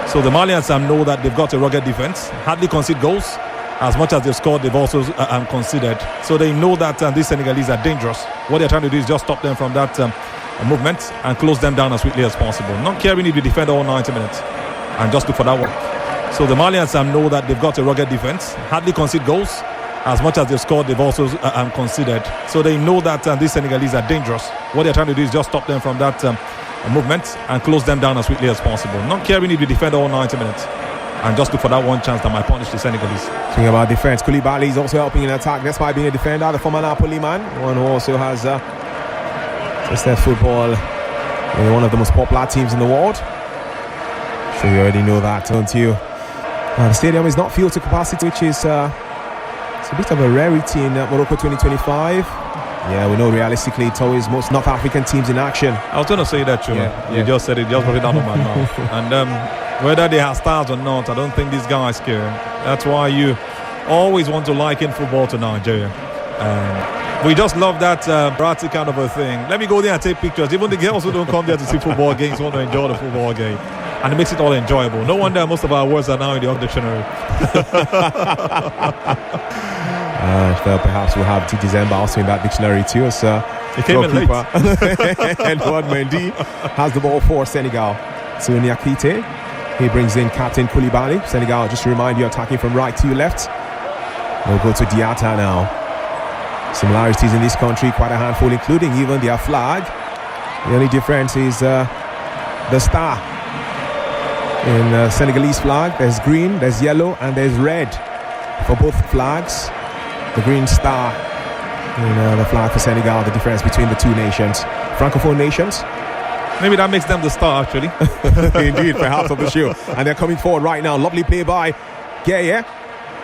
So the Malians know that they've got a rugged defense, hardly concede goals. As much as they've scored, they've also conceded. So they know that these Senegalese are dangerous. What they're trying to do is just stop them from that movement and close them down as quickly as possible. Not caring if they defend all 90 minutes and just look for that one. So the Malians know that they've got a rugged defense, hardly concede goals. As much as they've scored, they've also conceded. So they know that these Senegalese are dangerous. What they're trying to do is just stop them from that movement and close them down as quickly as possible. Not caring if they defend all 90 minutes and just look for that one chance that might punish the Senegalese. Speaking about defense, Koulibaly is also helping in attack. That's why being a defender, the former Napoli man, one who also has tested football in one of the most popular teams in the world. Sure, you already know that, don't you? The stadium is not filled to capacity, which is it's a bit of a rarity in Morocco 2025. Yeah, we know realistically it's always most North African teams in action. I was going to say that, too. Yeah. You just said it, just put it out of my mouth. And whether they have stars or not, I don't think these guys care. That's why you always want to liken football to Nigeria. We just love that Bratty kind of a thing. Let me go there and take pictures. Even the girls who don't come there to see football games want to enjoy the football game. And it makes it all enjoyable. No wonder most of our words are now in the Oxford Dictionary. Perhaps we'll have T. December also in that dictionary too. So he came in late. Edouard Mendy has the ball for Senegal. So Niakite, he brings in Captain Koulibaly. Senegal, just to remind you, attacking from right to left. We'll go to Diatta now. Similarities in this country, quite a handful, including even their flag. The only difference is the star. In Senegalese flag, there's green, there's yellow, and there's red for both flags. The green star in the flag for Senegal, the difference between the two nations, Francophone nations. Maybe that makes them the star, actually. Indeed, perhaps of the show. And they're coming forward right now. Lovely play by Gueye.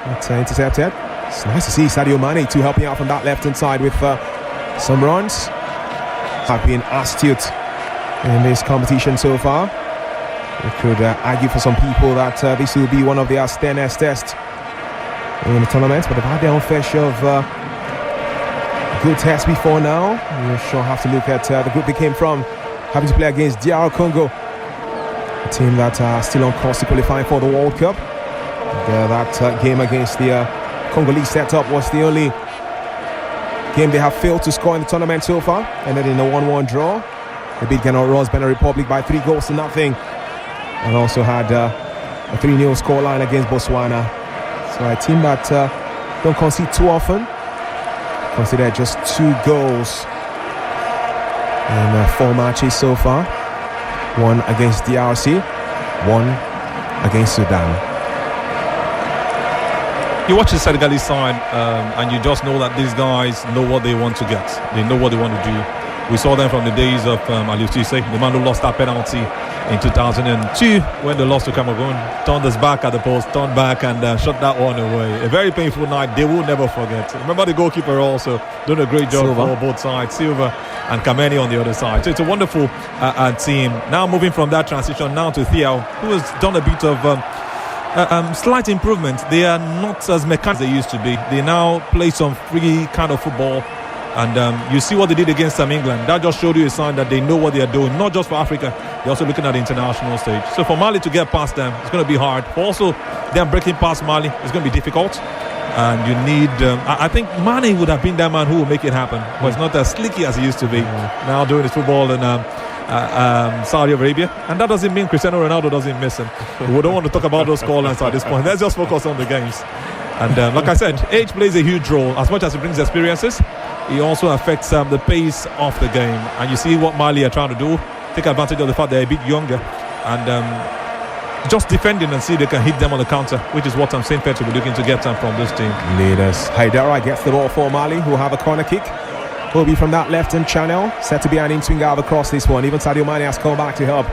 That's intercepted. It's nice to see Sadio Mane too helping out from that left-hand side with some runs. Have been astute in this competition so far. We could argue for some people that this will be one of their sternest tests in the tournament, but they've had their own fair share of good tests before now. You sure have to look at the group they came from, having to play against DR Congo, a team that are still on course to qualify for the World Cup. That game against the Congolese setup was the only game they have failed to score in the tournament so far, ended in a 1-1 draw. They beat Ghana Rose Benin Republic by 3-0, and also had a 3-0 scoreline against Botswana. So a team that don't concede too often, considered just 2 goals in 4 matches so far. 1 against DRC, 1 against Sudan. You watch the Senegalese side and you just know that these guys know what they want to get. They know what they want to do. We saw them from the days of Aliou Cissé, the man who lost that penalty in 2002 when they lost to Cameroon, turned his back at the post, turned back and shot that one away. A very painful night they will never forget. Remember the goalkeeper also doing a great job for both sides, Silva and Kameni on the other side. So it's a wonderful team. Now moving from that transition now to Thiaw, who has done a bit of slight improvement. They are not as mechanical as they used to be. They now play some free kind of football. And you see what they did against England. That just showed you a sign that they know what they are doing, not just for Africa, they're also looking at the international stage. So for Mali to get past them, it's going to be hard. For also them breaking past Mali, it's going to be difficult. And you need, I think Mane would have been that man who will make it happen. But it's not as slicky as he used to be. Now doing his football in Saudi Arabia. And that doesn't mean Cristiano Ronaldo doesn't miss him. We don't want to talk about those scorelines at this point. Let's just focus on the games. And like I said, age plays a huge role. As much as it brings experiences, it also affects the pace of the game. And you see what Mali are trying to do, take advantage of the fact they're a bit younger and just defending and see if they can hit them on the counter, which is what I'm saying Petro will be looking to get from this team. Leaders. Haidara gets the ball for Mali, who have a corner kick. Will be from that left-hand channel, set to be an in-swing out across this one. Even Sadio Mane has come back to help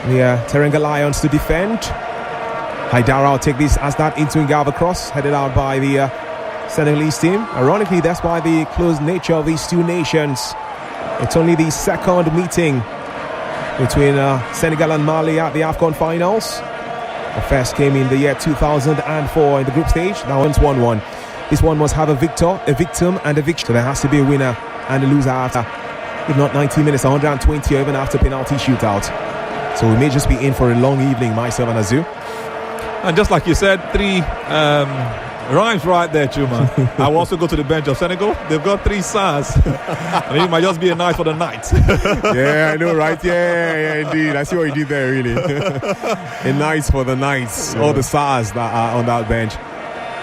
the Teranga Lions to defend. Haidara will take this as that in-swing out across, headed out by the Senegalese team. Ironically, that's why the close nature of these two nations It's only the second meeting between Senegal and Mali at the AFCON finals. The first came in the year 2004 in the group stage. That one's 1-1. This one must have a victor, a victim, and a victor. So there has to be a winner and a loser after, if not 90 minutes, 120, or even after penalty shootout. So we may just be in for a long evening, myself and Azu. And just like you said, 3 rhymes right there, Chuma. I will also go to the bench of Senegal. They've got 3 stars. I mean, it might just be a night for the night. Yeah, I know, right? Yeah, indeed. I see what you did there, really. A night for the nights. Yeah. All the stars that are on that bench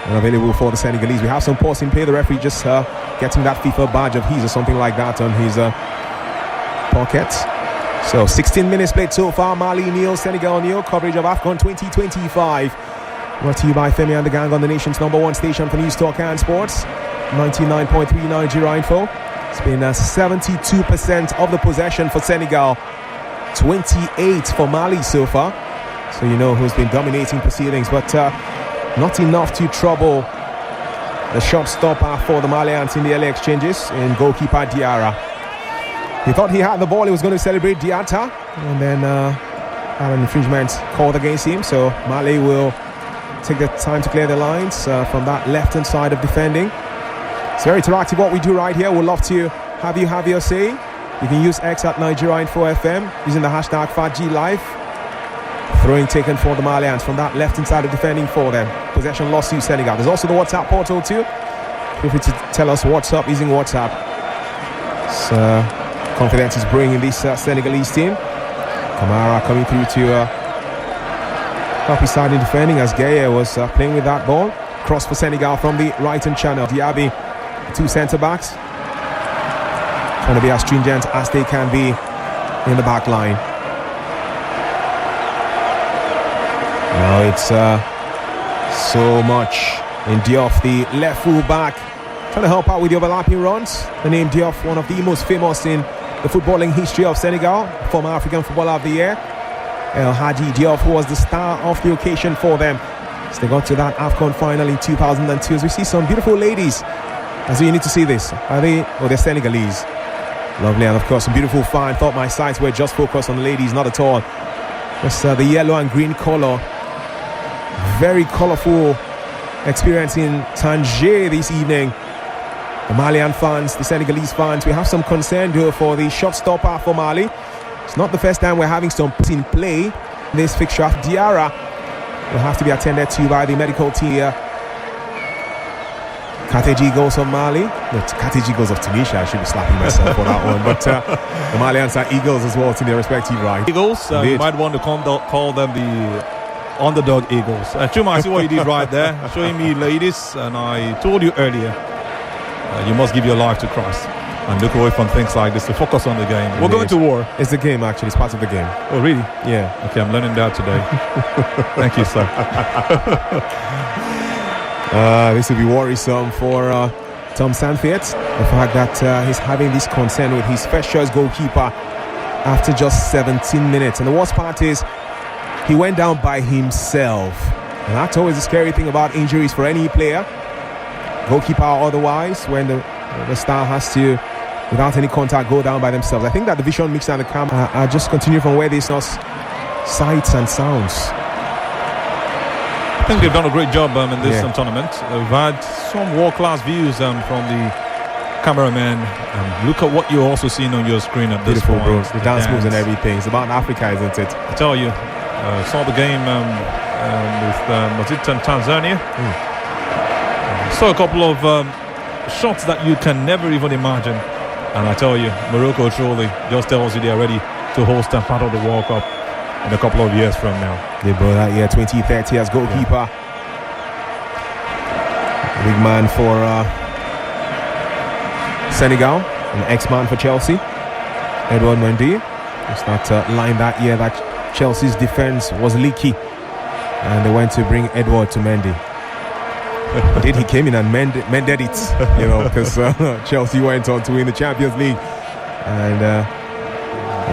and available for the Senegalese. We have some pause in play. The referee just getting that FIFA badge of his or something like that on his pocket. So 16 minutes played so far. Mali nil, Senegal nil. Coverage of AFCON 2025. Brought to you by Femi and the gang on the nation's #1 station for news, talk and sports. 99.3 Nigeria Info. It's been 72% of the possession for Senegal. 28 for Mali so far. So you know who's been dominating proceedings. But not enough to trouble the shot stopper for the Malians in the early exchanges in goalkeeper Diarra. He thought he had the ball. He was going to celebrate Diatta. And then had an infringement called against him. So Mali will take the time to clear the lines from that left-hand side of defending. It's very interactive what we do right here. We'd love to have you have your say. You can use X at Nigeria Info FM using the hashtag #FatGLive. Throwing taken for the Malians from that left-hand side of defending for them. Possession lost to Senegal. There's also the WhatsApp portal too. Feel free to tell us what's up using WhatsApp. So confidence is bringing this Senegalese team. Kamara coming through to help his side in defending as Gueye was playing with that ball. Cross for Senegal from the right-hand channel. Diaby, 2 centre-backs. Trying to be as stringent as they can be in the back line. Now it's so much in Diop, the left full back, trying to help out with the overlapping runs. The name Diop, one of the most famous in the footballing history of Senegal, former African Footballer of the Year. El Hadji Diop, who was the star of the occasion for them. So they got to that AFCON final in 2002. As we see some beautiful ladies. And so you need to see this. Are they? Oh, they're Senegalese. Lovely, and of course, some beautiful fine. Thought my sights were just focused on the ladies, not at all. Just the yellow and green colour. Very colourful experience in Tangier this evening. The Malian fans, the Senegalese fans, we have some concern though for the shot stopper for Mali. It's not the first time we're having some in play. This fixture, Diarra, will have to be attended to by the medical team here. Carthage Eagles of Mali. No, Carthage Eagles of Tunisia. I should be slapping myself for that one. But the Malians are Eagles as well to their respective right. Eagles, you might want to call them the underdog Eagles. Chuma, I see what you did right there. Showing me ladies, and I told you earlier, you must give your life to Christ and look away from things like this to focus on the game. We're going to war. It's the game, actually. It's part of the game. Oh, really? Yeah. Okay, I'm learning that today. Thank you, sir. This will be worrisome for Tom Sanfiet. The fact that he's having this concern with his first choice goalkeeper after just 17 minutes. And the worst part is he went down by himself. And that's always the scary thing about injuries for any player, goalkeeper or otherwise, when the star has to, without any contact, go down by themselves. I think that the vision mixer and the camera are just continue from where they saw sights and sounds. I think they've done a great job in this tournament. We've had some world-class views from the cameraman. Look at what you're also seeing on your screen at this point. Bro. The dance moves and everything. It's about Africa, isn't it? I tell you, saw the game with was it Tanzania? Saw a couple of shots that you can never even imagine. And I tell you, Morocco truly just tells you they're ready to host a part of the World Cup in a couple of years from now. They brought that year 2030 as goalkeeper. Big man for Senegal, an ex-man for Chelsea, Edouard Mendy. It's that line that year that Chelsea's defense was leaky, and they went to bring Edouard to Mendy. Indeed, he came in and mended it, because Chelsea went on to win the Champions League and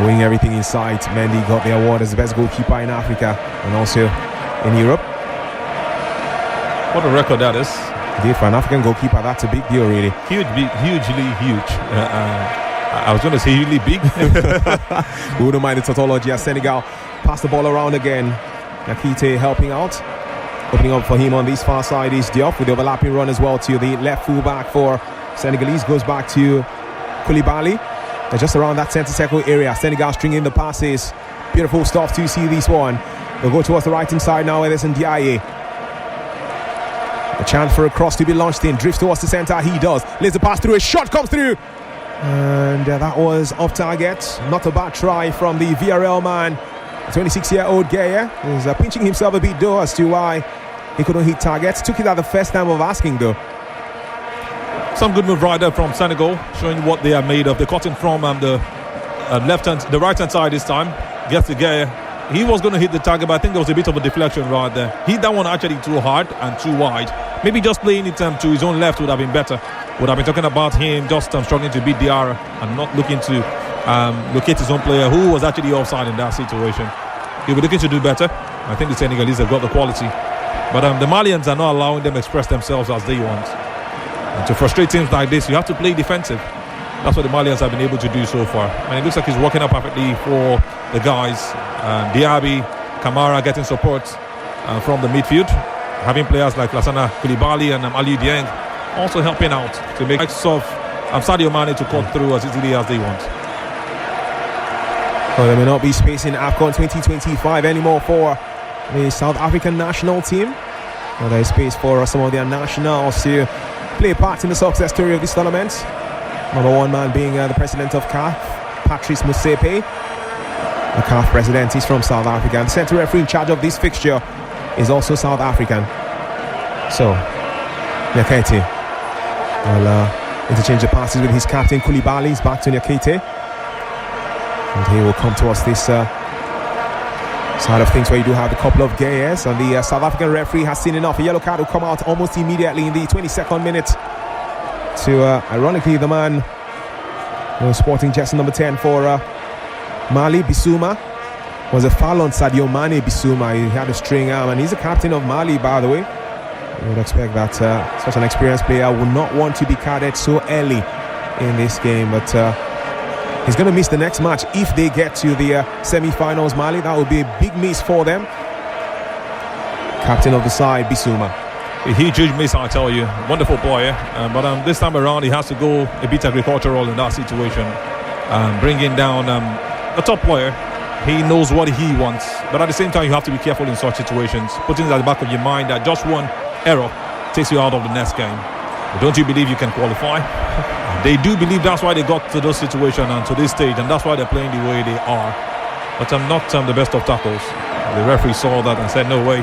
winning everything in sight. Mendy got the award as the best goalkeeper in Africa and also in Europe. What a record that is. Indeed, for an African goalkeeper, that's a big deal, really. Hugely huge. I was going to say really big. We wouldn't mind the tautology as Senegal pass the ball around again. Nyakite helping out. Opening up for him on this far side is Diop with the overlapping run as well to the left fullback for Senegalese. Goes back to Koulibaly. They're just around that centre circle area. Senegal stringing the passes. Beautiful stuff to see this one. They'll go towards the right hand side now. Ederson Ndiaye. A chance for a cross to be launched in. Drifts towards the centre. He does. Lays the pass through. A shot comes through. And that was off target. Not a bad try from the VRL man. 26-year-old Gaye is pinching himself a bit though as to why he couldn't hit targets. Took it at the first time of asking though. Some good move right there from Senegal, showing what they are made of. They're cutting from the right hand side this time. Gets the Gaye. He was going to hit the target, but I think there was a bit of a deflection right there. Hit that one actually too hard and too wide. Maybe just playing it to his own left would have been better. Would have been talking about him just struggling to beat Diarra and not looking to locate his own player who was actually offside in that situation. He'll be looking to do better. I think the Senegalese have got the quality, but the Malians are not allowing them to express themselves as they want. And to frustrate teams like this, you have to play defensive. That's what the Malians have been able to do so far, and it looks like he's working out perfectly for the guys. Diaby, Kamara getting support from the midfield, having players like Lassana Koulibaly and Ali Dieng also helping out to make Sadio Mane to cut through as easily as they want. Well, there may not be space in AFCON 2025 anymore for the South African national team. Well, there is space for some of their nationals to play a part in the success story of this tournament. Number one man being the president of CAF, Patrice Motsepe. The CAF president is from South Africa. And the centre referee in charge of this fixture is also South African. So, Nyakite will interchange the passes with his captain Koulibaly. He's back to Nyakite. And he will come towards this side of things where you do have a couple of Gayes. And the South African referee has seen enough. A yellow card will come out almost immediately in the 22nd minute. To, ironically, the man sporting jersey number 10 for Mali, Bissouma. Was a foul on Sadio Mane Bissouma. He had a string arm and he's the captain of Mali, by the way. You would expect that such an experienced player would not want to be carded so early in this game, but he's going to miss the next match if they get to the semi-finals. Mali, that would be a big miss for them. Captain of the side, Bissouma. A huge miss, I tell you. Wonderful player, but this time around he has to go a bit agricultural in that situation, bringing down a top player. He knows what he wants, but at the same time you have to be careful in such situations, putting it at the back of your mind that just one error takes you out of the next game. But don't you believe you can qualify? They do believe that's why they got to this situation and to this stage, and that's why they're playing the way they are. But I'm not the best of tackles. The referee saw that and said, no way,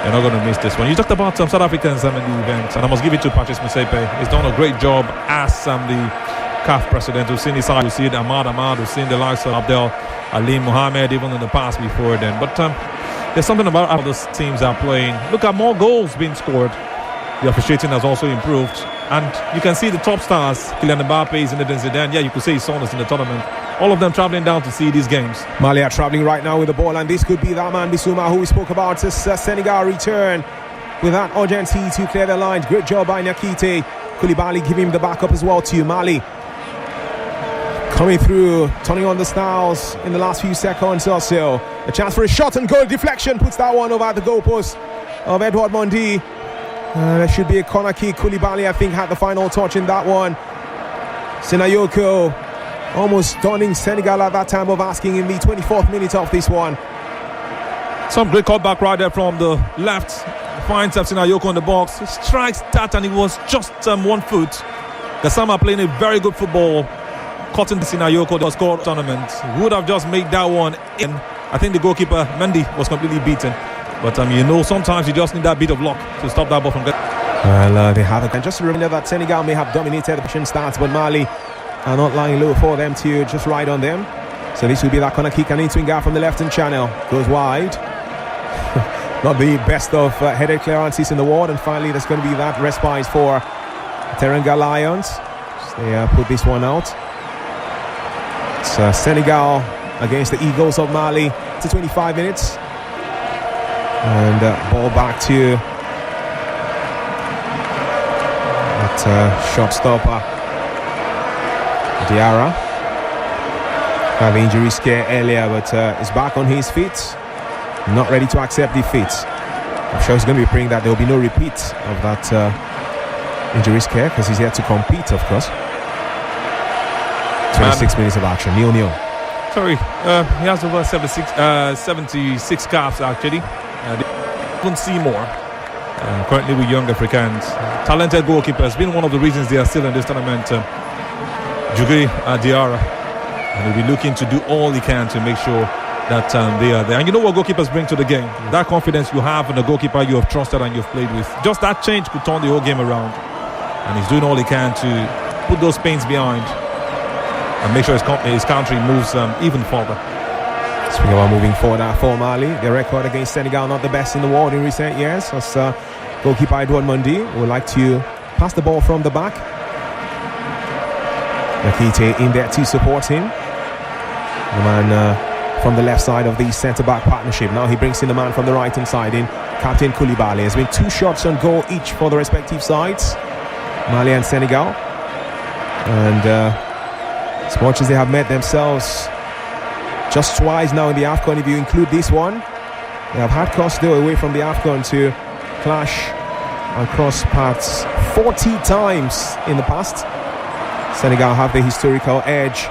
you're not going to miss this one. You talked about South Africans in the event, and I must give it to Patrice Motsepe. He's done a great job as the CAF president. We've seen his side, we've seen Ahmad, we've seen the likes of Abdel Ali Mohamed even in the past before then. But there's something about how those teams are playing. Look at more goals being scored. The officiating has also improved, and you can see the top stars, Kylian Mbappe, Zinedine Zidane. Yeah, you could say he's us in the tournament. All of them travelling down to see these games. Mali are travelling right now with the ball, and this could be that man Bissouma who we spoke about. This Senegal return with that urgency to clear the lines. Great job by Nyakite. Koulibaly giving him the backup as well to Mali. Coming through, turning on the styles in the last few seconds or so. A chance for a shot and goal deflection. Puts that one over the goalpost of Edouard Mendy. There should be a corner kick. Koulibaly, I think, had the final touch in that one. Sinayoko almost stunning Senegal at that time of asking in the 24th minute of this one. Some great cutback right there from the left. Finds Sinayoko in the box. He strikes that and it was just 1 foot. Gassama playing a very good football. Cutting the Sinayoko, the score tournament. Would have just made that one in. I think the goalkeeper, Mendy, was completely beaten. But sometimes you just need that bit of luck to stop that ball from getting. Well, they have it. And just to remember that Senegal may have dominated the position starts, but Mali are not lying low for them to just ride on them. So this will be that corner kick and into Inga from the left-hand channel. Goes wide. Not the best of headed clearances in the world. And finally, there's going to be that respite for Teranga Lions. So they put this one out. It's Senegal against the Eagles of Mali. It's 25 minutes. And ball back to that shot stopper, Diarra. Had the injury scare earlier, but is back on his feet. Not ready to accept defeat. I'm sure he's going to be praying that there will be no repeat of that injury scare, because he's here to compete, of course. 26 minutes of action, 0-0. Sorry, he has over 76 caps actually. Don't see more. Currently with young Africans. Talented goalkeeper has been one of the reasons they are still in this tournament. Djigui Diarra. And he'll be looking to do all he can to make sure that they are there. And you know what goalkeepers bring to the game? That confidence you have in the goalkeeper you have trusted and you've played with. Just that change could turn the whole game around. And he's doing all he can to put those pains behind and make sure his country moves even further. Speaking about moving forward for Mali, their record against Senegal not the best in the world in recent years. As goalkeeper Edouard Mendy would like to pass the ball from the back. Nakite in there to support him. The man from the left side of the centre-back partnership. Now he brings in the man from the right-hand side in Captain Koulibaly. There's been 2 shots on goal each for the respective sides, Mali and Senegal. And as much as they have met themselves just twice now in the AFCON, if you include this one, they have had cause though away from the AFCON to clash and cross paths 40 times in the past. Senegal have the historical edge,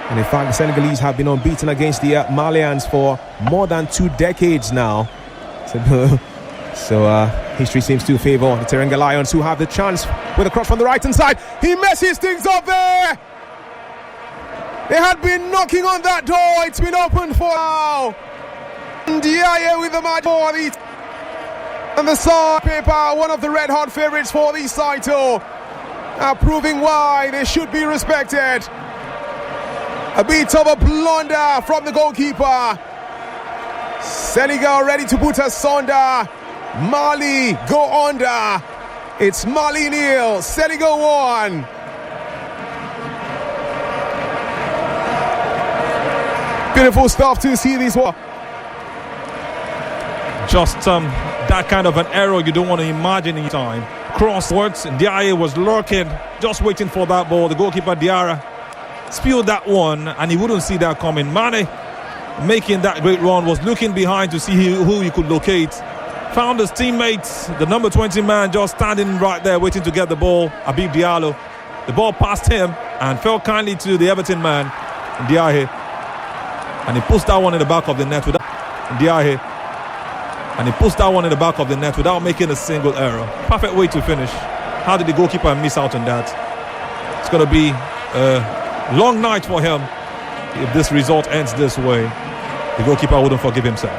and in fact the Senegalese have been unbeaten against the Malians for more than 2 decades now. So history seems to favour the Teranga Lions, who have the chance with a cross from the right hand side. He messes things up there. They had been knocking on that door. It's been opened for now. Ndiaye with the match for the and the sandpaper, one of the red hot favourites for this title, proving why they should be respected. A bit of a blunder from the goalkeeper. Senegal ready to put asunder. Mali go under. It's Mali 0, Senegal 1. Beautiful stuff to see this one. Just that kind of an error you don't want to imagine in time. Crosswards, Ndiaye was lurking, just waiting for that ball. The goalkeeper Diarra spilled that one, and he wouldn't see that coming. Mane, making that great run, was looking behind to see who he could locate. Found his teammates, the number 20 man just standing right there waiting to get the ball, Habib Diallo. The ball passed him and fell kindly to the Everton man, Ndiaye. And he pushed that one in the back of the net without Ndiaye. And he pushed that one in the back of the net without making a single error. Perfect way to finish. How did the goalkeeper miss out on that? It's going to be a long night for him if this result ends this way. The goalkeeper wouldn't forgive himself.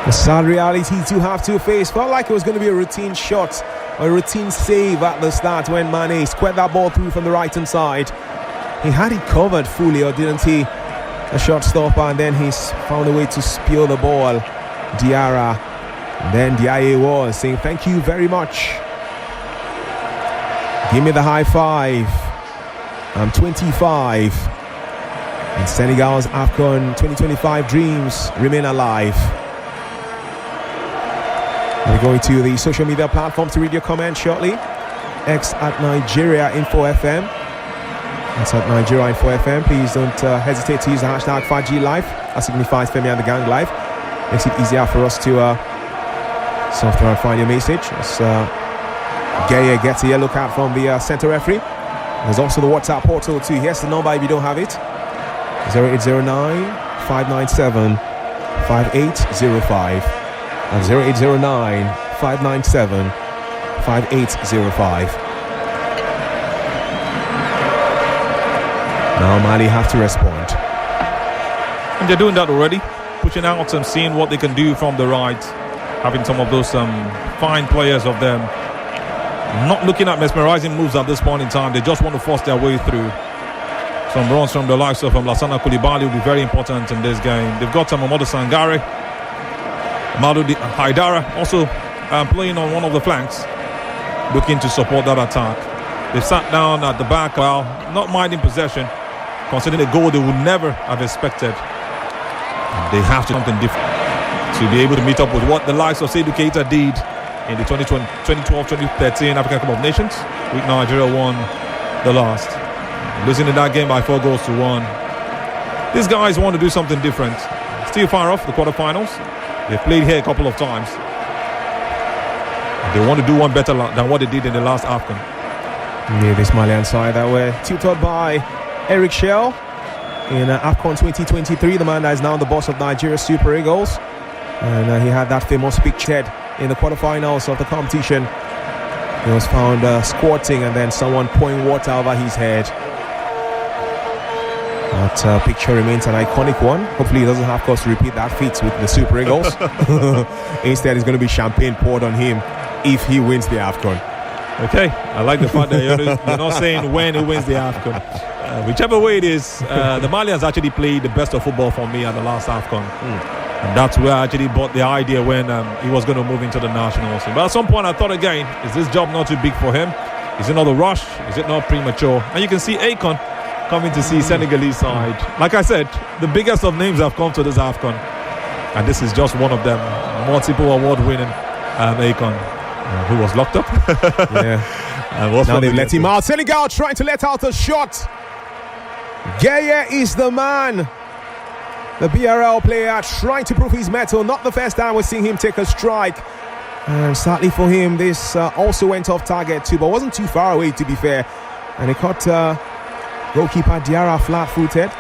The sad reality to have to face. Felt like it was going to be a routine shot or a routine save at the start when Mane squared that ball through from the right hand side. He had it covered fully, or didn't he? A shot stopper, and then he's found a way to spill the ball. Diarra, and then Ndiaye was saying thank you very much. Give me the high five. I'm 25. And Senegal's AFCON 2025 dreams remain alive. We're going to the social media platform to read your comments shortly. X at Nigeria Info FM. That's at Nigeria Info FM. Please don't hesitate to use the hashtag 5G Live. That signifies Femi and the Gang Live. Makes it easier for us to soft and find your message. As Gaya gets a yellow card from the centre referee. There's also the WhatsApp portal too. Here's the number if you don't have it. 0809 597 5805. And 0809 597 5805. Now Mali have to respond. And they're doing that already. Pushing out and seeing what they can do from the right. Having some of those fine players of them. Not looking at mesmerizing moves at this point in time. They just want to force their way through. Some runs from the likes of Lassana Koulibaly will be very important in this game. They've got Mamadou Sangare, Madou Haidara also playing on one of the flanks, looking to support that attack. They sat down at the back, not minding possession, considering a goal they would never have expected. They have to do something different to be able to meet up with what the likes of Seydou Keita did in the 2012-2013 African Cup of Nations, with Nigeria won the last. Losing in that game by 4-1. These guys want to do something different. Still far off the quarterfinals. They've played here a couple of times. They want to do one better than what they did in the last AFCON. Yeah, this Malian side that were tutored by Eric Shell in AFCON 2023. The man that is now the boss of Nigeria Super Eagles. And he had that famous picture in the quarterfinals of the competition. He was found squatting and then someone pouring water over his head. That picture remains an iconic one. Hopefully he doesn't have cause to repeat that feat with the Super Eagles. Instead, it's going to be champagne poured on him if he wins the AFCON. Okay, I like the fact that you're not saying when he wins the AFCON. Whichever way it is, the Malians actually played the best of football for me at the last AFCON. And that's where I actually bought the idea when he was going to move into the nationals. But at some point I thought again, is this job not too big for him? Is it not a rush? Is it not premature? And you can see Akon coming to see Senegalese side. Like I said, the biggest of names have come to this AFCON. And this is just one of them. Multiple award-winning Akon, who was locked up. Yeah. Now they've let him out. Senegal trying to let out a shot. Gueye is the man. The BRL player trying to prove his mettle. Not the first time we're seeing him take a strike. And sadly for him, this also went off target too, but wasn't too far away to be fair. And he caught goalkeeper Diarra flat-footed.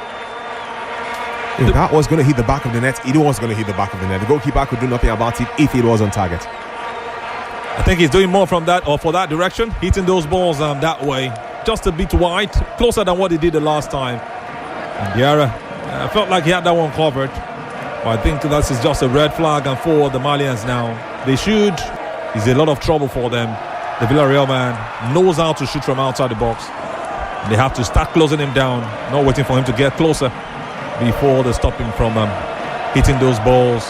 If that was going to hit the back of the net, it was going to hit the back of the net. The goalkeeper could do nothing about it if it was on target. I think he's doing more from that or for that direction, hitting those balls that way. Just a bit wide, closer than what he did the last time. And Diarra, I felt like he had that one covered. But I think that is just a red flag, and for the Malians now, they should. It's a lot of trouble for them. The Villarreal man knows how to shoot from outside the box. They have to start closing him down, not waiting for him to get closer before they stop him from hitting those balls.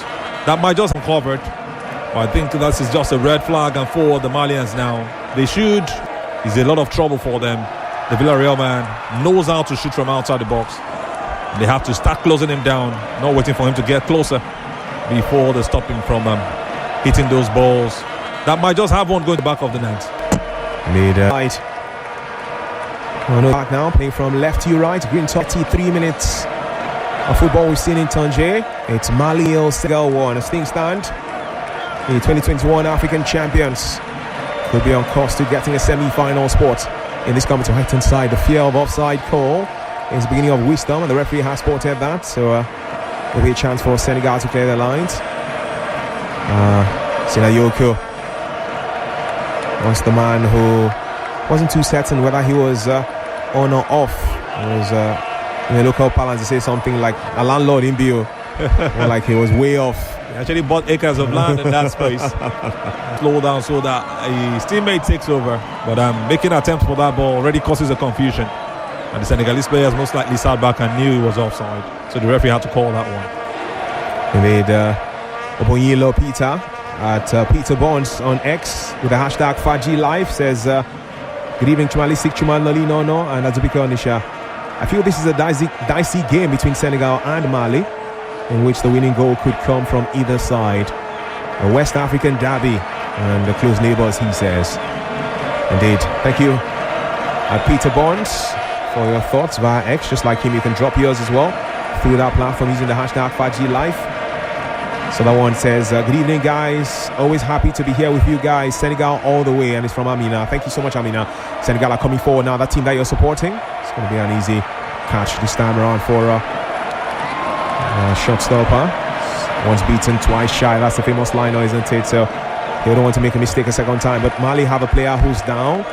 That might just be covered. But I think that is just a red flag, and for the Malians now, they should. It's a lot of trouble for them. The Villarreal man knows how to shoot from outside the box. They have to start closing him down, not waiting for him to get closer before they stop him from hitting those balls. That might just have one going to the back of the net. Right. Back now, playing from left to right. Green 33 minutes of football we've seen in Tangier. It's Mali 0, 1. As things stand, the 2021 African champions could be on course to getting a semi-final spot in this competition. Right-hand side, the fear of offside call is the beginning of wisdom, and the referee has spotted that, so there'll be a chance for Senegal to clear their lines. Sinayoko was the man who wasn't too certain whether he was on or off. It was in the local parlance to say something like a landlord in Bio, or like he was way off. He actually bought acres of land in that space. Slow down so that his teammate takes over, but making attempts for that ball already causes a confusion. And the Senegalese players most likely sat back and knew he was offside. So the referee had to call that one. He made Obonyilo Peter at Peter Bonds on X with the hashtag FajiLife says, good evening, Chumalisik Chumanoli Nono and Azubika Onisha. I feel this is a dicey game between Senegal and Mali, in which the winning goal could come from either side. A West African derby and the close neighbours, he says. Indeed. Thank you, Peter Bonds, for your thoughts via X. Just like him, you can drop yours as well through that platform using the hashtag FajiLife. So that one says, good evening guys, always happy to be here with you guys. Senegal all the way, and it's from Amina. Thank you so much, Amina. Senegal are coming forward now. That team that you're supporting, it's going to be an easy catch this time around for shot stopper. Once beaten, twice shy. That's the famous line, isn't it? So they don't want to make a mistake a second time. But Mali have a player who's down.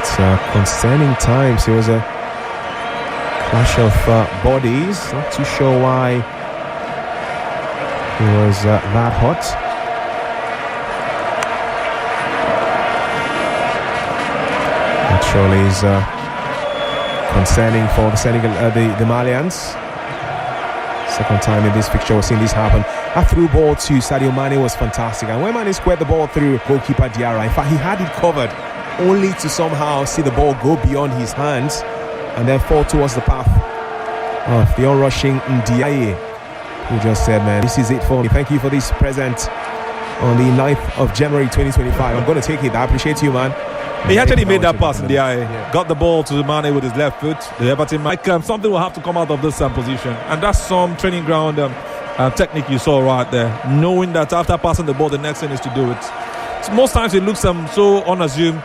It's concerning times. It was a clash of bodies. Not too sure why he was that hot. That surely is concerning for the Senegal, the Malians. Second time in this fixture we're seeing this happen. That through ball to Sadio Mane was fantastic, and when Mane squared the ball through goalkeeper Diarra, in fact he had it covered, only to somehow see the ball go beyond his hands and then fall towards the path of the onrushing Ndiaye, who just said, man, this is it for me. Thank you for this present on the 9th of January 2025. I'm going to take it. I appreciate you, man. He actually made that pass in the eye. Got the ball to Mane with his left foot. The Everton Mike, something will have to come out of this position, and that's some training ground technique you saw right there. Knowing that after passing the ball, the next thing is to do it. So most times it looks so unassumed,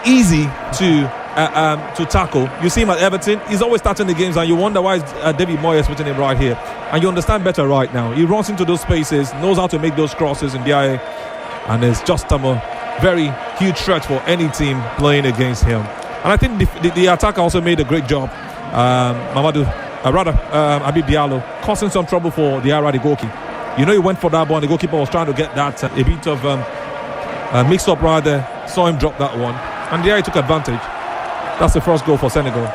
easy to tackle. You see him at Everton, he's always starting the games, and you wonder why David Moyes putting him right here. And you understand better right now. He runs into those spaces, knows how to make those crosses in the eye, and it's just a very huge threat for any team playing against him. And I think the attacker also made a great job. Habib Diallo causing some trouble for the goalkeeper. You know, he went for that ball, and the goalkeeper was trying to get that a bit of mix up right there. Saw him drop that one, and he took advantage. That's the first goal for Senegal.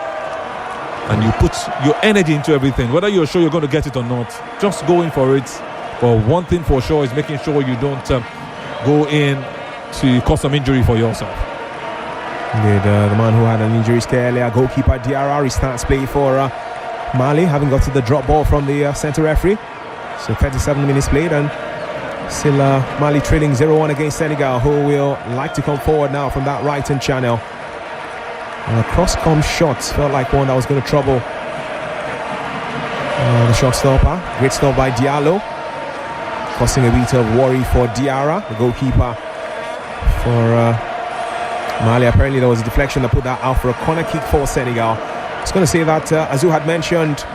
And you put your energy into everything, whether you're sure you're going to get it or not. Just going for it. But one thing for sure is making sure you don't go in to cause some injury for yourself. Indeed, the man who had an injury scare earlier, goalkeeper Diarra, restarts play for Mali, having got to the drop ball from the centre referee. So 37 minutes played, and still Mali trailing 0-1 against Senegal, who will like to come forward now from that right-hand channel. And a cross-come shot felt like one that was going to trouble the shot stopper. Great stop by Diallo, causing a bit of worry for Diarra, the goalkeeper for Mali. Apparently there was a deflection that put that out for a corner kick for Senegal. I was going to say that, as you had mentioned,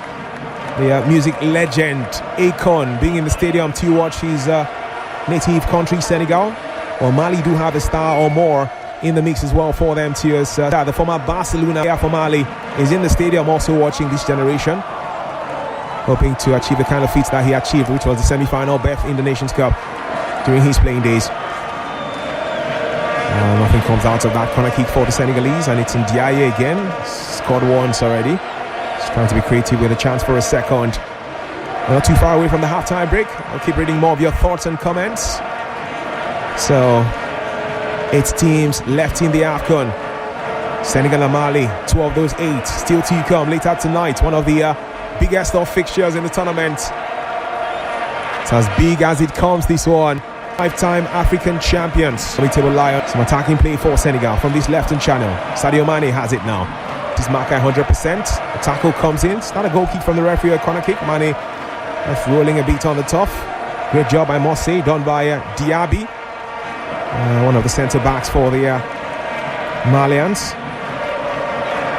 the music legend Akon being in the stadium to watch his native country Senegal. Well, Mali do have a star or more in the mix as well for them to the former Barcelona player for Mali is in the stadium also watching this generation, hoping to achieve the kind of feats that he achieved, which was the semi-final berth in the Nations Cup during his playing days. Nothing comes out of that corner kick for the Senegalese, and it's in Ndiaye again. Scored once already. Just trying to be creative with a chance for a second. We're not too far away from the halftime break. I'll keep reading more of your thoughts and comments. So 8 teams left in the AFCON. Senegal and Mali, 2 of those 8 still to come later tonight. One of the biggest of fixtures in the tournament. It's as big as it comes, this one. 5-time African champions. Table Lions. Some attacking play for Senegal from this left-hand channel. Sadio Mane has it now. This marker 100%. The tackle comes in. It's not a goal kick from the referee, a corner kick. Mane that's rolling a bit on the top. Great job by Mosse, done by Diaby. One of the centre backs for the Malians.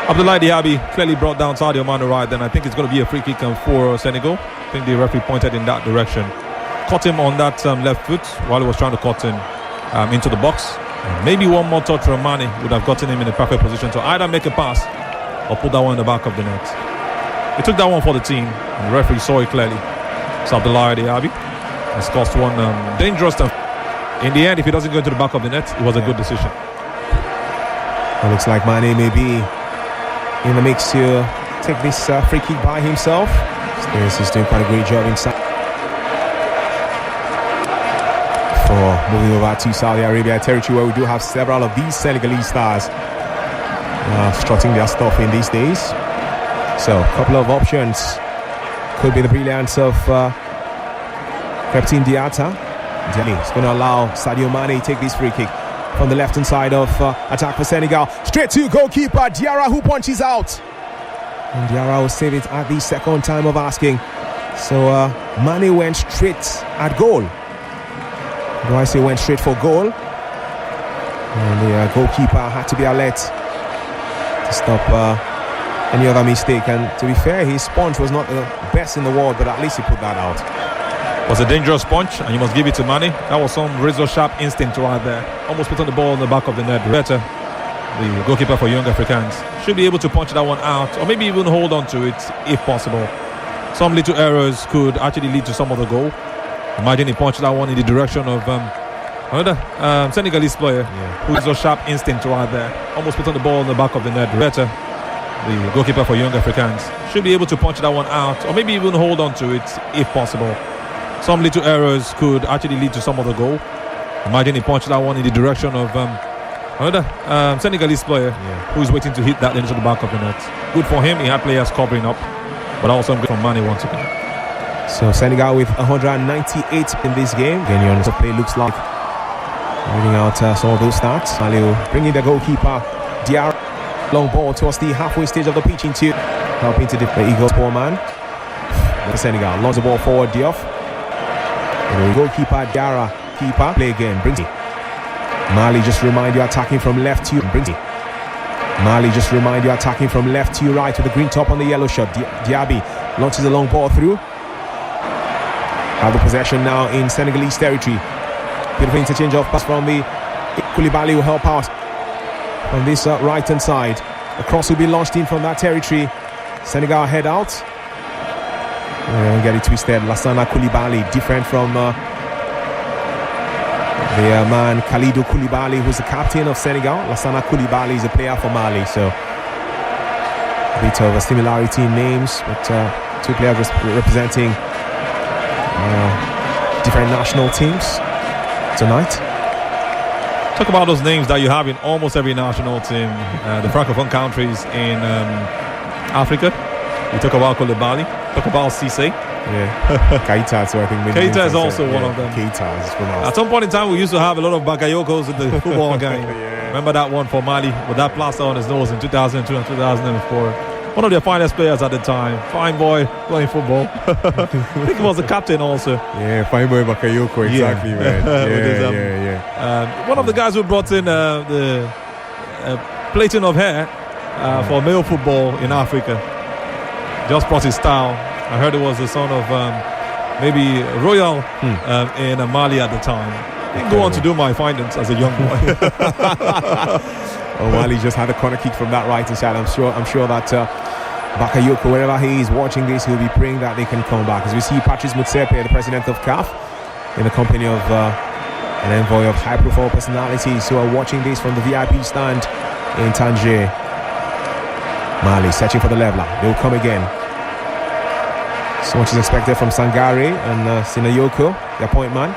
Abdoulaye Diaby clearly brought down Sadio Mane right then. I think it's going to be a free kick for Senegal. I think the referee pointed in that direction. Caught him on that left foot while he was trying to cut in into the box. Maybe one more touch from Mane would have gotten him in a perfect position to either make a pass or put that one in the back of the net. He took that one for the team, and the referee saw it clearly. So Abdoulaye Diaby has cost one dangerous time. In the end, if he doesn't go into the back of the net, it was a good decision. It looks like Mane may be in the mix to take this free kick by himself. He's doing quite a great job inside. For moving over to Saudi Arabia territory, where we do have several of these Senegalese stars strutting their stuff in these days. So a couple of options. Could be the brilliance of Captain Diatta. It's going to allow Sadio Mane to take this free kick from the left-hand side of attack for Senegal. Straight to goalkeeper Diarra, who punches out. And Diarra will save it at the second time of asking. So Mane went straight at goal. Do I say went straight for goal? And the goalkeeper had to be alert to stop any other mistake. And to be fair, his punch was not the best in the world, but at least he put that out. It was a dangerous punch, and you must give it to Mane. That was some razor-sharp instinct right there. Almost put on the ball in the back of the net. Better, the goalkeeper for Young Africans, should be able to punch that one out, or maybe even hold on to it if possible. Some little errors could actually lead to some other goal. Imagine he punched that one in the direction of another Senegalese player who has a sharp instinct right there. Almost put on the ball in the back of the net. Better, the goalkeeper for Young Africans, should be able to punch that one out, or maybe even hold on to it if possible. Some little errors could actually lead to some other goal. Imagine he punched that one in the direction of another Senegalese player who's waiting to hit that into the back of the net. Good for him. He had players covering up, but also good from Mane once again. So Senegal with 198 in this game. Again, your play looks like Reading out some of those stats. Aliu bringing the goalkeeper Diarra. Long ball towards the halfway stage of the pitch into helping to the Eagles poor man. The Senegal launches the ball forward. Diouf. The goalkeeper Diarra, keeper, play again, brings it. Mali just remind you attacking from left to brings it. Mali just remind you attacking from left to right with the green top on the yellow shirt. Diaby launches a long ball through. Have the possession now in Senegalese territory. Beautiful interchange of pass from the Koulibaly will help out on this right hand side. The cross will be launched in from that territory. Senegal head out. Don't get it twisted. Lassana Koulibaly, different from the man Kalidou Koulibaly, who's the captain of Senegal. Lassana Koulibaly is a player for Mali, so a bit of a similarity in names, but two players representing different national teams tonight. Talk about those names that you have in almost every national team. The Francophone countries in Africa. You talk about Koulibaly, talk about Cisse. Yeah, Keita. So I think Keita is also one of them. Keita is pronounced. At some point in time, we used to have a lot of Bakayokos in the football game. Yeah. Remember that one for Mali with that plaster on his nose in 2002 and 2004. One of their finest players at the time. Fine boy playing football. I think he was the captain also. Yeah, fine boy Bakayoko, exactly, man. One of the guys who brought in the plaiting of hair for male football in Africa. Just brought his style. I heard it was the son of maybe Royal in Mali at the time. Didn't go on to do my findings as a young boy. Mali just had a corner kick from that right hand side. I'm sure that Bakayoko, wherever he is watching this, he'll be praying that they can come back. As we see Patrice Motsepe, the president of CAF, in the company of an envoy of high-profile personalities who are watching this from the VIP stand in Tangier. Mali searching for the leveler. They'll come again. So much is expected from Sangare and Sinayoko, their point man.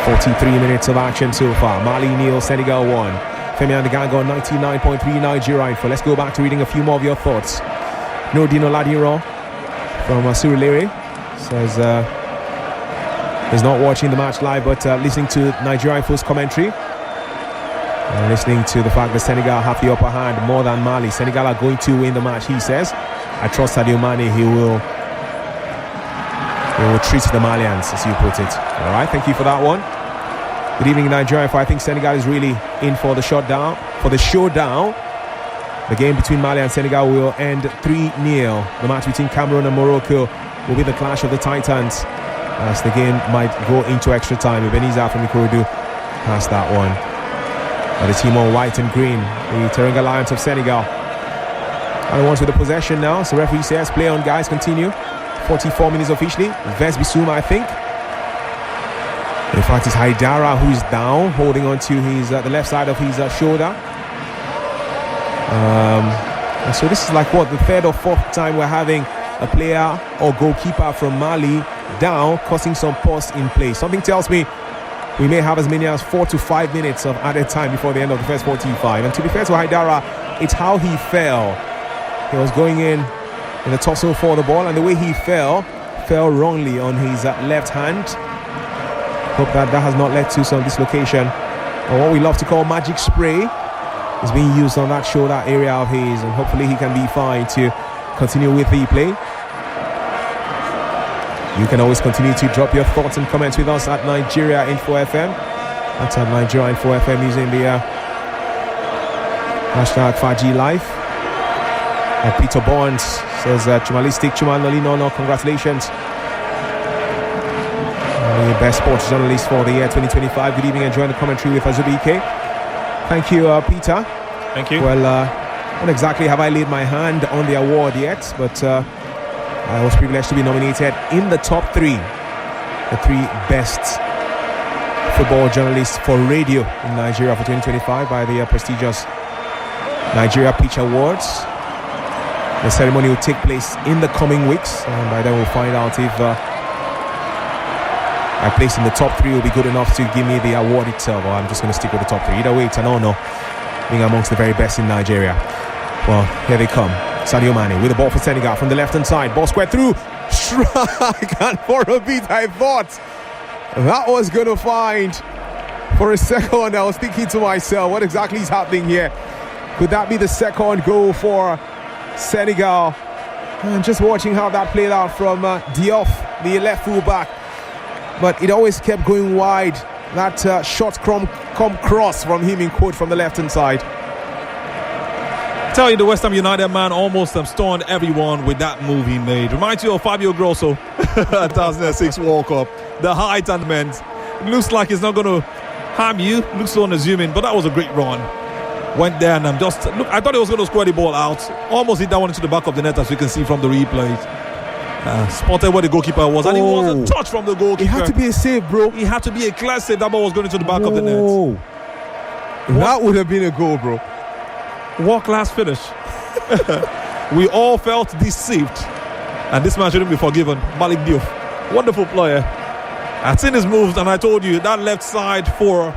43 minutes of action so far. Mali nil, Senegal 1. Femi Andigango 99.3 Nigeria info. Let's go back to reading a few more of your thoughts. Nordino Ladiro from Surulere says he's not watching the match live, but listening to Nigeria info's commentary. And listening to the fact that Senegal have the upper hand more than Mali. Senegal are going to win the match, he says. I trust Sadio Mane, he will treat the Malians, as you put it. All right, thank you for that one. Good evening, Nigeria. I think Senegal is really in for the showdown. The game between Mali and Senegal will end 3-0. The match between Cameroon and Morocco will be the clash of the Titans, as the game might go into extra time. Ebenezer from Ikorodu has that one. The team on white and green, the Teranga Lions of Senegal, are the ones with the possession now. So referee says play on, guys, continue. 44 minutes officially. Vez Bissouma, I think. In fact, it's Haidara who is down, holding on to his the left side of his shoulder. And so this is like the third or fourth time we're having a player or goalkeeper from Mali down, causing some pause in play. Something tells me we may have as many as 4 to 5 minutes of added time before the end of the first 45. And to be fair to Haidara, it's how he fell. He was going in the tussle for the ball, and the way he fell wrongly on his left hand. Hope that has not led to some dislocation, or what we love to call magic spray is being used on that shoulder area of his, and hopefully he can be fine to continue with the play. You can always continue to drop your thoughts and comments with us at Nigeria Info FM. That's at Nigeria Info FM using the hashtag 5G Live. Peter Bonds says Chumalistic Chumanolino, no, congratulations. The best sports journalist for the year 2025. Good evening, enjoying the commentary with Azubi Ike. Thank you, Peter. Thank you. Well, not exactly have I laid my hand on the award yet, but I was privileged to be nominated in the top 3. The 3 best football journalists for radio in Nigeria for 2025 by the prestigious Nigeria Pitch Awards. The ceremony will take place in the coming weeks, and by then we'll find out if my place in the top 3 will be good enough to give me the award itself, or I'm just going to stick with the top 3. Either way, it's an honor being amongst the very best in Nigeria. Well, here they come. Sadio Mane with the ball for Senegal from the left-hand side. Ball squared through. Strike, and for a beat I thought that was going to find For a second, I was thinking to myself, what exactly is happening here? Could that be the second goal for Senegal? And just watching how that played out from Diop, the left fullback. But it always kept going wide. That short come cross from him in quote from the left-hand side. Tell you, the West Ham United man almost stunned everyone with that move he made. Reminds you of Fabio Grosso, 2006 World Cup. The height and length. Looks like it's not going to harm you. Looks so unassuming, but that was a great run. Went there and I thought he was going to square the ball out. Almost hit that one into the back of the net, as you can see from the replays. Spotted where the goalkeeper was, and it was a touch from the goalkeeper. It had to be a save, bro. It had to be a clear save. That ball was going into the back of the net. That would have been a goal, bro. World-class finish. We all felt deceived, and this man shouldn't be forgiven. Malik Diouf, wonderful player. I'd seen his moves, and I told you that left side for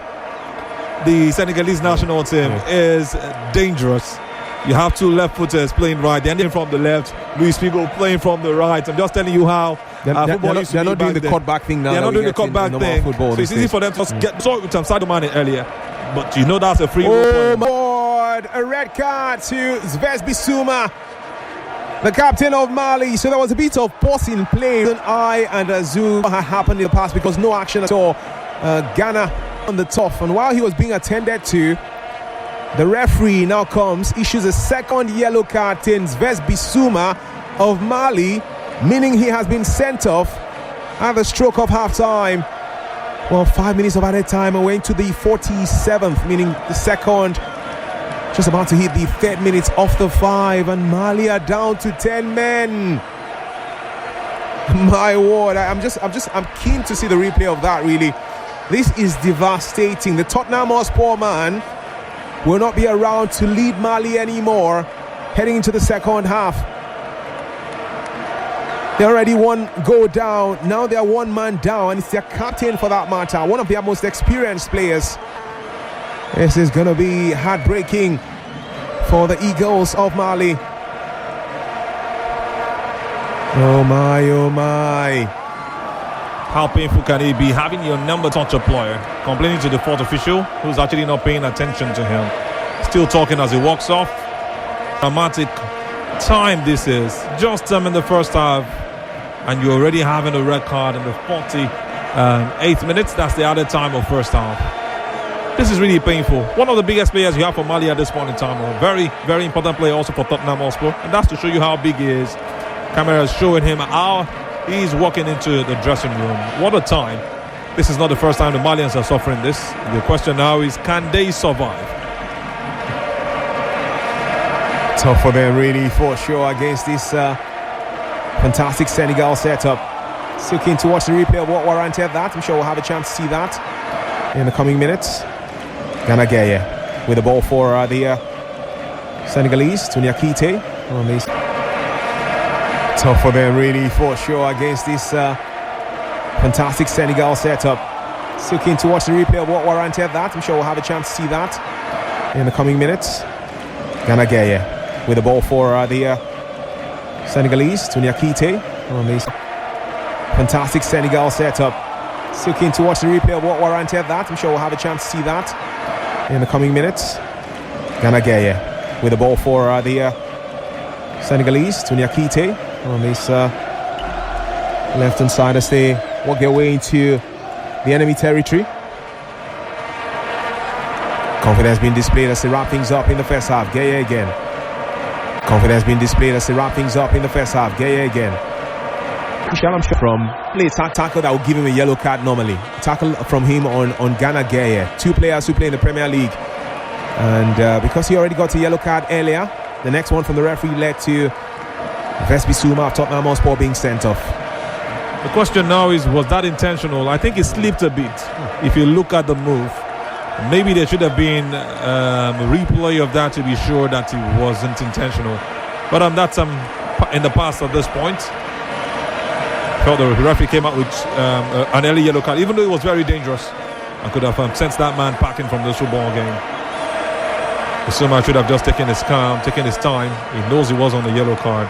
the Senegalese national team is dangerous. You have two left footers playing right. They're ending from the left. Luis Figo playing from the right. I'm just telling you how they're not doing the cut-back thing now. They're not doing the cut-back thing. So it's easy for them to get saw it with Sadio Mane earlier. But you know that's a free Oh my God, a red card to Zves Bissouma, the captain of Mali. So there was a bit of bossing play. An eye and a zoom had happened in the past because no action at all. Ghana on the top. And while he was being attended to, the referee now comes, issues a second yellow card to Zves Bissouma of Mali, meaning he has been sent off at the stroke of half-time. Well, 5 minutes of added time away to the 47th, meaning the second, just about to hit the third minute off the 5, and Mali are down to 10 men. My word, I'm keen to see the replay of that. Really, this is devastating. The Tottenham Hotspur man will not be around to lead Mali anymore heading into the second half. They're already one goal down. Now they're one man down, and it's their captain for that matter, one of their most experienced players. This is going to be heartbreaking for the Eagles of Mali. Oh my, oh my. How painful can it be having your number touch a player, complaining to the fourth official who's actually not paying attention to him, still talking as he walks off? Dramatic time this is. Just in the first half, and you're already having a red card in the 48th minute. That's the added time of first half. This is really painful. One of the biggest players you have for Mali at this point in time. A very, very important player also for Tottenham Hotspur, and that's to show you how big he is. Camera is showing him how he's walking into the dressing room. What a time. This is not the first time the Malians are suffering this. The question now is, can they survive? Tough for them, really, for sure, against this fantastic Senegal setup. Still keen to watch the replay of what warranted that. I'm sure we'll have a chance to see that in the coming minutes. Gana Gueye with the ball for the Senegalese, Tunia Kite on this. Tough for them, really, for sure, against this fantastic Senegal setup. Still keen to watch the replay of what warranted that. I'm sure we'll have a chance to see that in the coming minutes. Gana Gueye with the ball for the Senegalese, Tunia Kite on this fantastic Senegal setup. Still keen to watch the replay of what warranted that. I'm sure we'll have a chance to see that in the coming minutes. Gana Gueye with the ball for the Senegalese, Tunia Kite on this left-hand side as they work their way into the enemy territory. Confidence being displayed as they wrap things up in the first half. Gueye again. Confidence being displayed as they wrap things up in the first half. Gueye again. From play tackle that would give him a yellow card normally. Tackle from him on Gana Gueye. Two players who play in the Premier League. And because he already got a yellow card earlier, the next one from the referee led to Zves Bissouma of Tottenham Hotspur being sent off. The question now is, was that intentional? I think it slipped a bit. If you look at the move, maybe there should have been a replay of that to be sure that it wasn't intentional. But that's in the past at this point. I felt the referee came out with an early yellow card, even though it was very dangerous. I could have sensed that man packing from this football game. Bissouma should have just taken his time. He knows he was on the yellow card.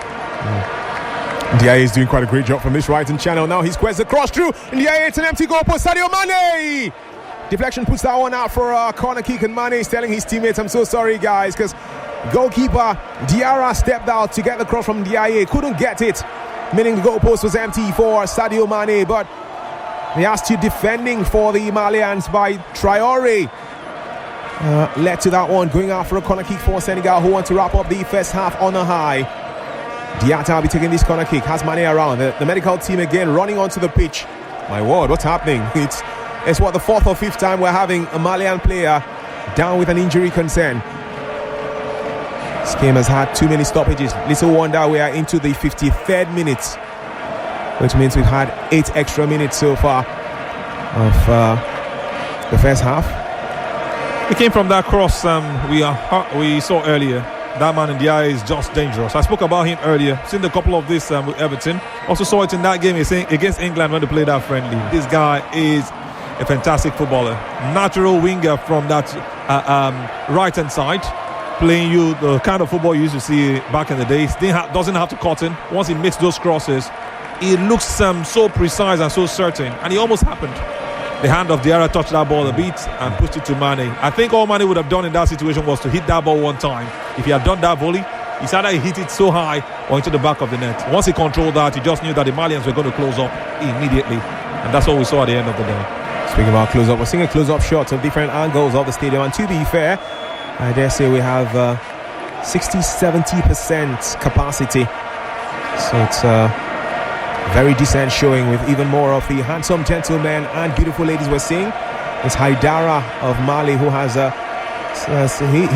Ndiaye is doing quite a great job from this right-hand channel. Now he squares the cross through. Ndiaye, it's an empty goal for Sadio Mane. Deflection puts that one out for a corner kick, and Mane is telling his teammates, I'm so sorry guys, because goalkeeper Diarra stepped out to get the cross from Diaye, couldn't get it, meaning the goalpost was empty for Sadio Mane. But the astute defending for the Malians by Traore led to that one, going out for a corner kick for Senegal, who want to wrap up the first half on a high. Diatta will be taking this corner kick, has Mane around. The medical team again running onto the pitch. My word, what's happening? It's what, the fourth or fifth time we're having a Malian player down with an injury concern. This game has had too many stoppages. Little wonder we are into the 53rd minute, which means we've had 8 extra minutes so far of the first half. It came from that cross we saw earlier. That man in the eye is just dangerous. I spoke about him earlier. Seen a couple of this with Everton. Also saw it in that game against England when they played that friendly. This guy is a fantastic footballer. Natural winger from that right-hand side. Playing you the kind of football you used to see back in the days. Doesn't have to cut in. Once he makes those crosses, it looks so precise and so certain. And it almost happened. The hand of Diarra touched that ball a bit and pushed it to Mane. I think all Mane would have done in that situation was to hit that ball one time. If he had done that volley, he said that he hit it so high or into the back of the net. Once he controlled that, he just knew that the Malians were going to close up immediately. And that's what we saw at the end of the day. Speaking about close-up, we're seeing a close-up shots of different angles of the stadium. And to be fair, I dare say we have 60-70% capacity. So it's very decent showing, with even more of the handsome gentlemen and beautiful ladies we're seeing. It's Haidara of Mali, who has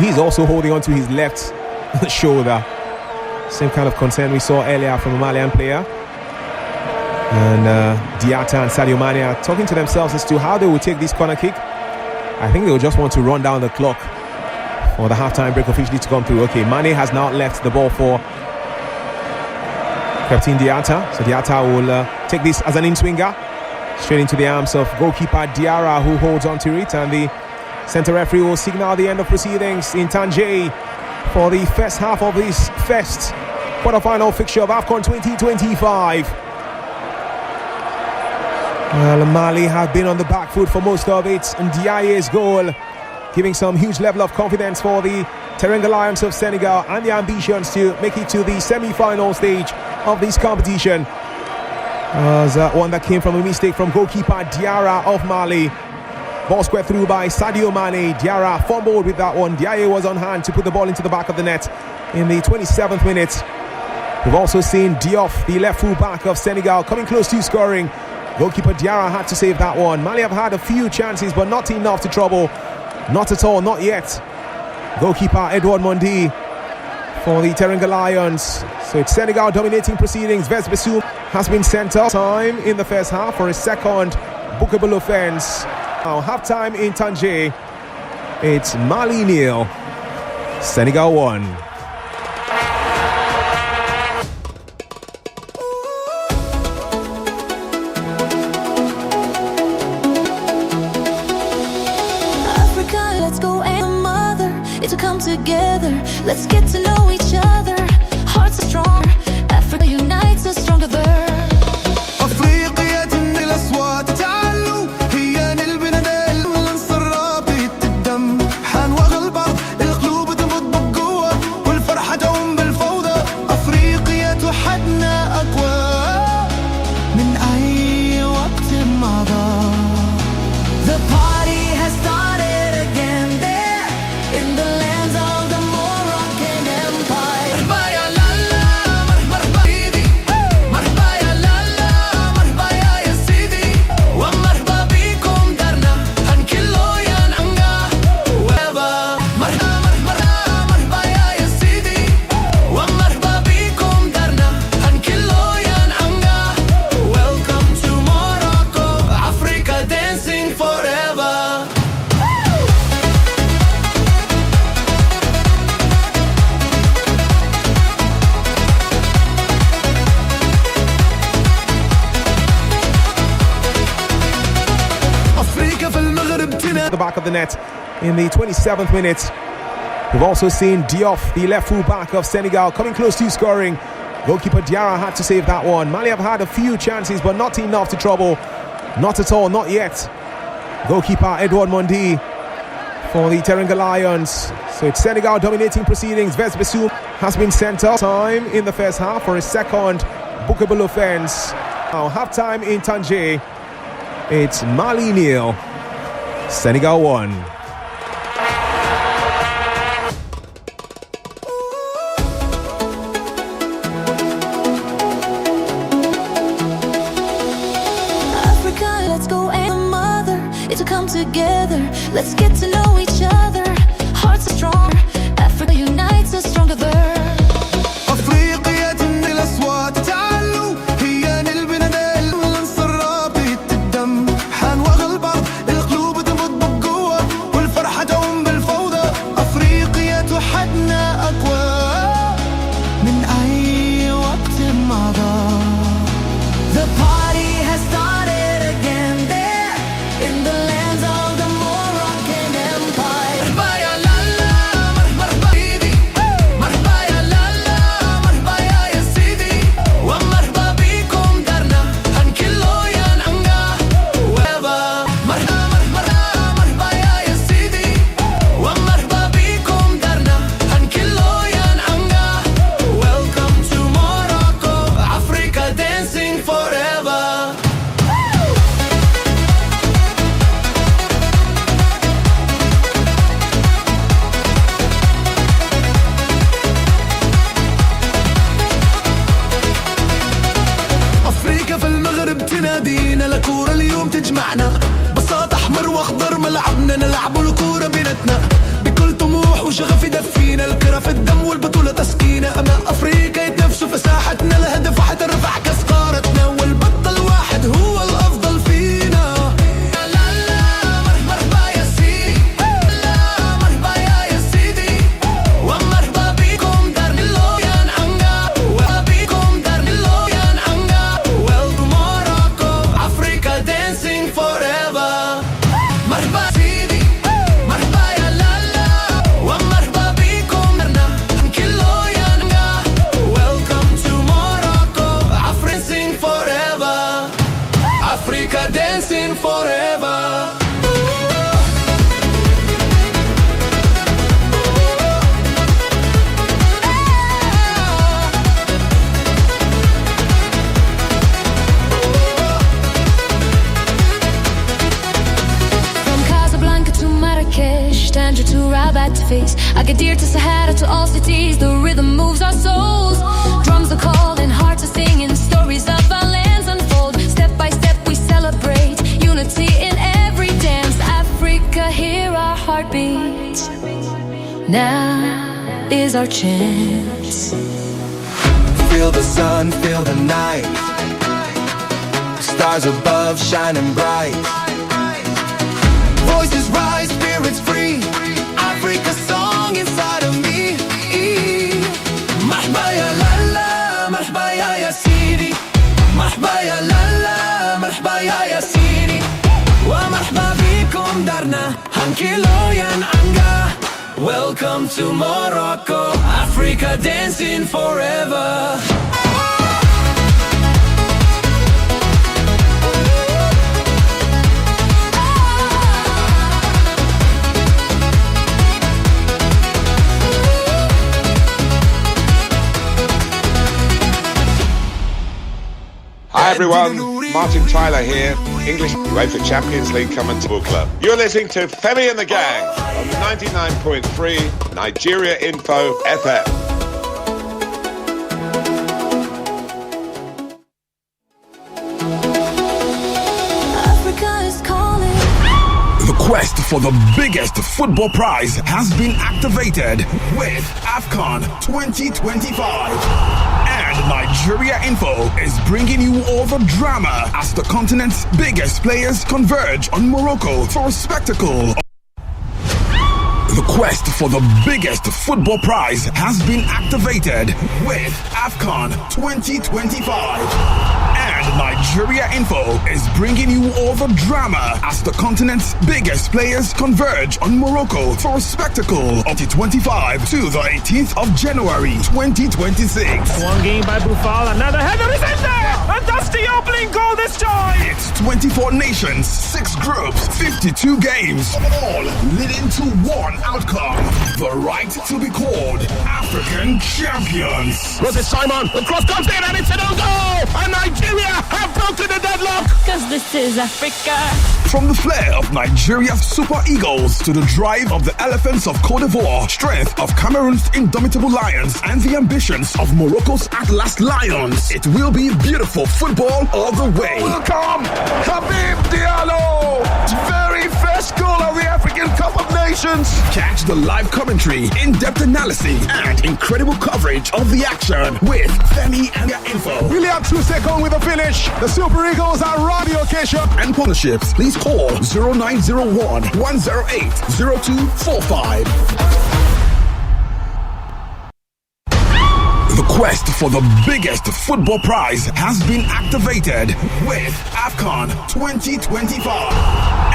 he's also holding on to his left shoulder. Same kind of concern we saw earlier from a Malian player. And Diatta and Sadio Mane are talking to themselves as to how they will take this corner kick. I think they will just want to run down the clock for the halftime break officially to come through. Okay, Mane has now left the ball for Captain Diatta. So Diatta will take this as an in-swinger straight into the arms of goalkeeper Diarra, who holds on to it, and the centre referee will signal the end of proceedings in Tangier for the first half of this first quarter-final fixture of AFCON 2025. Well, Mali have been on the back foot for most of it, and Diaye's goal giving some huge level of confidence for the Teranga Lions of Senegal and the ambitions to make it to the semi-final stage of this competition. Was one that came from a mistake from goalkeeper Diarra of Mali. Ball squared through by Sadio Mane. Diarra fumbled with that one. Diaye was on hand to put the ball into the back of the net in the 27th minute. We've also seen Diop, the left full back of Senegal, coming close to scoring. Goalkeeper Diarra had to save that one. Mali have had a few chances, but not enough to trouble. Not at all, not yet. Goalkeeper Edouard Mondi for the Teranga Lions. So it's Senegal dominating proceedings. Vez Bessoum has been sent off time in the first half for a second bookable offence. Now half-time in Tangier. It's Mali 0, Senegal 1. Together, let's get to know each other. Hearts are strong. Africa unites us stronger. أفريقيا تني الأصوات تعالوا هي نلبنا دائما نصرابي الدم حنوغ البعض القلوب تنبض بالقوة والفرحة دوم بالفوضى. أفريقيا توحدنا أقوى من أي وقت مضى. The party has started again there in the lands of the Moroccan Empire. مرحبا يا لالا مرحبا بيدي مرحبا يا لالا مرحبا يا سيدي ومرحبا بيكم دارنا هنكلو يا نعنقا وابا مرحبا مرحبا يا سيدي ومرحبا بيكم دارنا هنكلو يا نعنقا. Welcome to Morocco, Africa dancing forever. The back of the net in the 27th minute. We've also seen Diop, the left full back of Senegal, coming close to scoring. Goalkeeper Diarra had to save that one. Mali have had a few chances, but not enough to trouble. Not at all, not yet. Goalkeeper Edouard Mondi for the Teranga Lions. So it's Senegal dominating proceedings. Vez Bissoum has been sent off time in the first half for a second bookable offense. Now half-time in Tangier. It's Mali 0, Senegal 1. Africa, let's go and mother. It's to come together. Let's get to know each other. Hearts are strong. Africa unites us stronger. أفريقيا تنادي الأصوات تعالوا هي نلبنا ننصر رابطة الدم حنوغل البعض القلوب تنبض بالقوة والفرحة تعم بالفوضى أفريقيا توحدنا أقوى من أي وقت مضى. The party has started again there in the lands of the Moroccan Empire. مرحبا يا لالا مرحبا سيدي مرحبا يا لالا مرحبا يا سيدي ومرحبا بيكم دارنا هنكلو يا نعنقا ويبا مرحبا مرحبا يا سيدي ومرحبا بيكم دارنا هنكلو يا نعنقا. Welcome to Morocco, Africa dancing forever. أفريقيا في المغرب تنادينا لكورة اليوم تجمعنا بساط أحمر وأخضر ملعبنا نلعبوا الكورة بيناتنا بكل طموح وشغف يدفينا الكرة في الدم والبطولة تسكينا أبناء أفريقيا يتنافسوا في ساحتنا الهدف واحد نرفع كاس قارتنا والبطل واحد هو الأفضل فينا. يا لالا مرحبا يا سيدي لا مرحبا يا سيدي ومرحبا بيكم دارنا اللو يا نعنقا وبيكم دارنا اللو يا نعنقا. Welcome Morocco, Africa dancing forever. مرحبا سيدي مرحبا يا لالا ومرحبا بيكم دارنا هنكلو يا نعنقا. Welcome to Morocco, Africa dancing forever. Africa dancing forever. From Casablanca to Marrakesh, Tangier to Rabat to Fez, Agadir to Sahara to all cities, the rhythm moves our souls. Drums are calling, hearts are singing, stories of our lands unfold. Step by step we celebrate, unity in every dance. Africa, hear our heartbeat. Now is our chance. Feel the sun, feel the night. Stars above shining bright. Voices rise, spirits free. Africa's song inside of me. مرحبا يا لالا مرحبا يا سيدي مرحبا يا لالا مرحبا يا سيدي ومرحبا بيكم دارنا هنكلو يا نعنقا. Welcome to Morocco, Africa dancing forever. Hi everyone, Martin Tyler here, English UEFA Champions League Commentator Club. You're listening to Femi and the Gang on 99.3 Nigeria Info FM. Africa is calling. The quest for the biggest football prize has been activated with AFCON 2025. And Nigeria Info is bringing you all the drama as the continent's biggest players converge on Morocco for a spectacle. The quest for the biggest football prize has been activated with AFCON 2025. And Nigeria Info is bringing you all the drama as the continent's biggest players converge on Morocco for a spectacle of the 25 to the 18th of January 2026. One game by Boufal, another header is in there, and that's the opening goal this time. It's 24 nations, 6 groups, 52 games, all leading to one outcome: the right to be called African champions. Was it Simon? The cross comes in and it's an own goal, and Nigeria have broken the deadlock. Cause this is Africa. From the flair of Nigeria's Super Eagles to the drive of the Elephants of Cote d'Ivoire, strength of Cameroon's indomitable Lions, and the ambitions of Morocco's Atlas Lions, it will be beautiful football all the way. Welcome, Habib Diallo! Very first goal of the African Cup of Nations. Catch the live commentary, in-depth analysis, and incredible coverage of the action with Femi and their info. Really up 2 seconds with the finish. The Super Eagles are on the occasion. And partnerships, please call 0901 108 0245. The quest for the biggest football prize has been activated with AFCON 2025.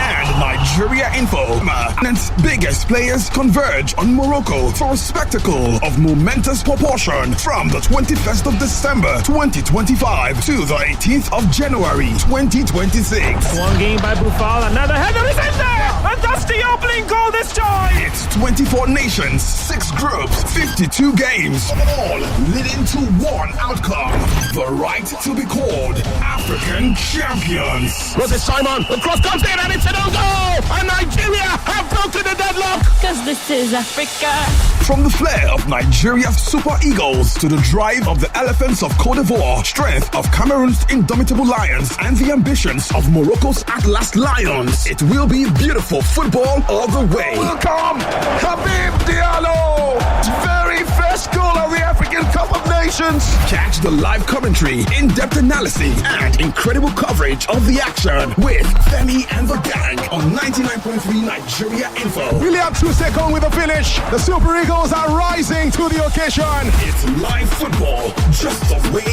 And Nigeria Info, its biggest players converge on Morocco for a spectacle of momentous proportion from the 21st of December 2025 to the 18th of January 2026. One game by Boufal, another header is in there, and that's the opening goal this time. It's 24 nations, 6 groups, 52 games, all leading to one outcome: the right to be called African champions. Was it Simon? The cross comes in and it's an own goal, and Nigeria have broken the deadlock. Cause this is Africa. From the flair of Nigeria's Super Eagles to the drive of the Elephants of Cote d'Ivoire, strength of Cameroon's indomitable Lions, and the ambitions of Morocco's Atlas Lions, it will be beautiful football all the way. Welcome, Habib Diallo! Very first goal of the African Cup of Nations. Catch the live commentary, in-depth analysis, and incredible coverage of the action with Femi and the gang on 99.3 Nigeria Info. Really up 2 seconds with the finish. The Super Eagles are rising to the occasion. It's live football, just the way